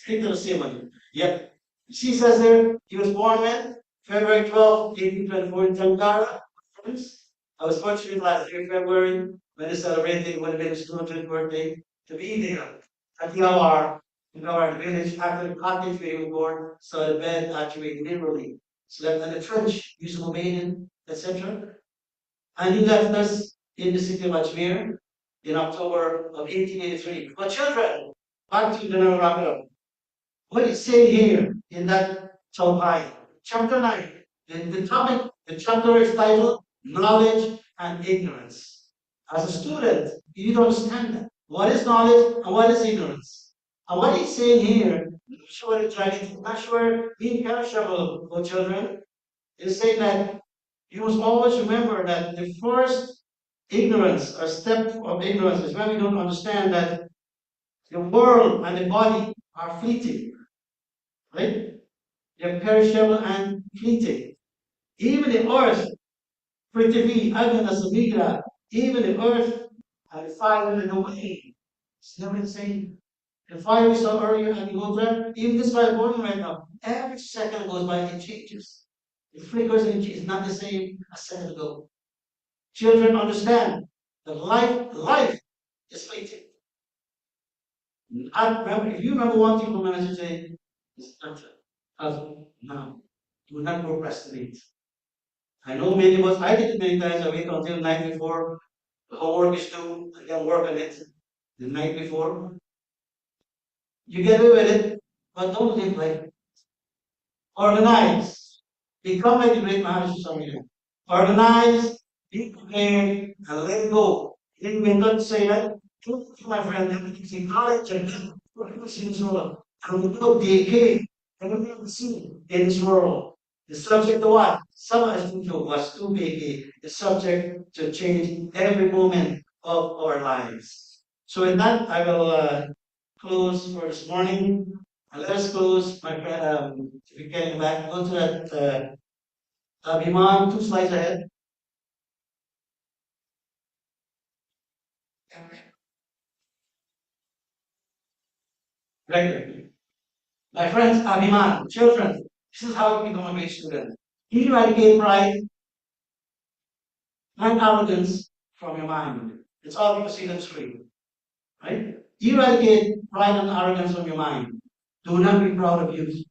Take the same one. Yep. She says there, he was born when? February 12, 1824 in Tankara. I was fortunate last year, February, when they celebrated when it was his 200th birthday, to be there at the hour, in our village, after the cottage where he was born, so the bed actually literally slept in a trench, used to maiden, etc. And he left us in the city of Ajmer in October of 1883. But children, back to the Narayana. What is said here in that Chaupai, chapter 9, the chapter is titled Knowledge and Ignorance. As a student, you need to understand that. What is knowledge and what is ignorance? And what he's saying here, not sure imperishable, for children, is saying that you must always remember that the first ignorance or step of ignorance is when we don't understand that the world and the body are fleeting, right? They're perishable and fleeting. Even the earth, Prithvi, Agana, Samira, even the earth and the fire and the wind. It's never the same. The fire we saw earlier and the water, even this fire burning right now, every second goes by, it changes. It flickers and it's not the same a second ago. Children understand that life is fleeting. I remember, if you remember one thing from my message today, it's now. Do not procrastinate. I know many of us, I did it many times. I wait until the night before the homework is due, I can work on it the night before. You get away with it, but don't live like organize. Become like the great Maharishi Swami. Organize, be prepared, and let go. Then when God say that, my friend, everything's in college and in this world. And no decay, and we will see in this world. The subject to what? Some as was too big, the subject to change every moment of our lives. So with that, I will close for this morning. And let us close, my friend, if you can back, go to that Abhiman, 2 slides ahead. Right. My friends, Abhiman, children, this is how you become a great student. Eradicate pride and arrogance from your mind. It's all because you don't scream. Right? Eradicate pride and arrogance from your mind. Do not be proud of youth.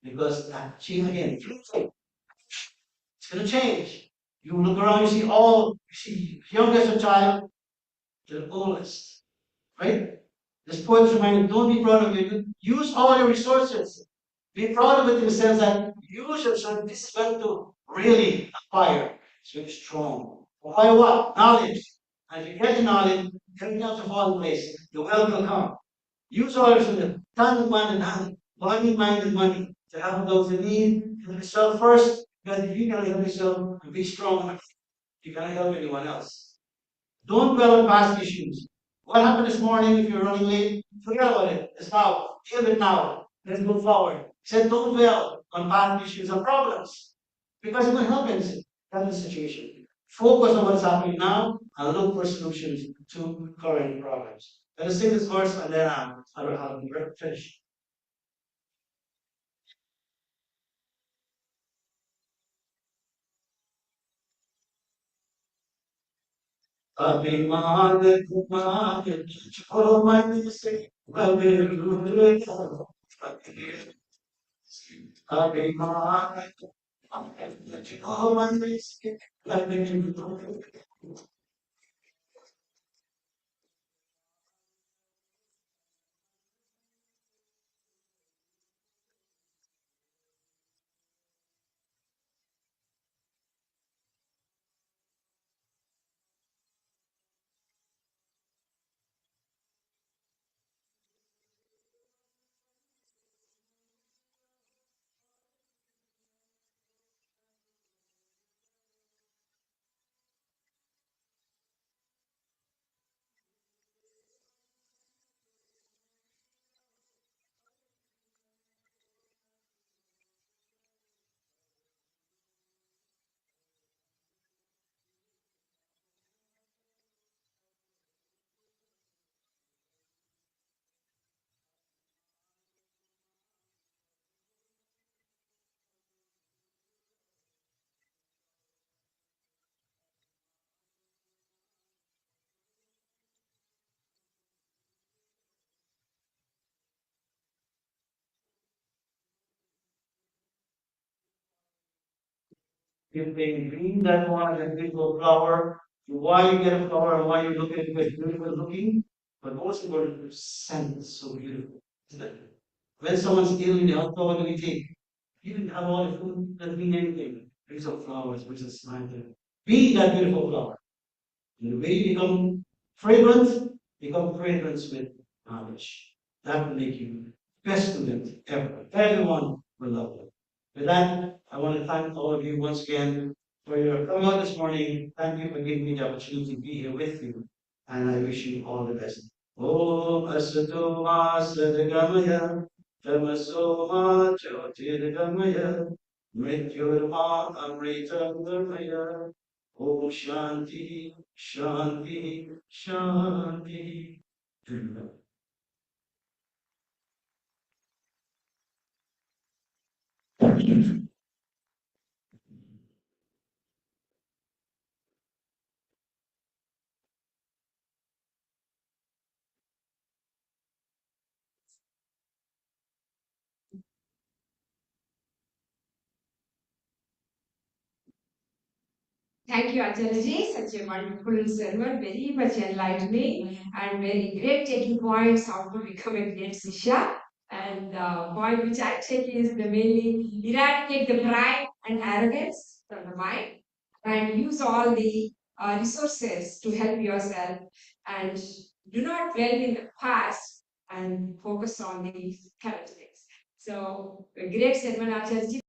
Because that change again, it's gonna change. You look around, you see youngest child to the oldest. Right? This poet's reminder, don't be proud of it. Use all your resources. Be proud of it in the sense that use your resources. This is going to really acquire. It's very strong. Acquire what? Knowledge. And if you get the knowledge, everything else will fall in place. The wealth will come. Use all your resources. Time and money and hand. Money, mind, and money to help those in need. Help yourself first. Because if you can help yourself and be strong, you can help anyone else. Don't dwell on past issues. What happened this morning if you're running late? Forget about it. It's now. Deal with it now. Let's move forward. He said, don't dwell on past issues and problems. Because it will help in the situation. Focus on what's happening now and look for solutions to current problems. Let us sing this verse and then I'll finish. अभिमान कुमार जो मन से अभिमान जो मन से अभिमान If they green that one and beautiful flower, why you get a flower and why you look at it as beautiful looking, but most important, the scent is so beautiful. Isn't it? When someone's ill in the hospital, what do we take? You didn't have all the food, doesn't mean anything. Bring some flowers, bring some smile there. Be that beautiful flower. And the way you become fragrance with knowledge. That will make you best student ever. Everyone will love you. With that, I want to thank all of you once again for your coming out this morning. Thank you for giving me the opportunity to be here with you. And I wish you all the best. Om Asato Ma Sadagamaya Tamaso Ma Jyotirgamaya Mrityurma Amrita Dharmaya Om Shanti Shanti Shanti. Thank you, Anjali, such a wonderful sermon, very much enlightening and very great taking points how to become a great Sisha. And the point which I take is the mainly eradicate the pride and arrogance from the mind and use all the resources to help yourself and do not dwell in the past and focus on the current things. So, a great sermon, Acharya.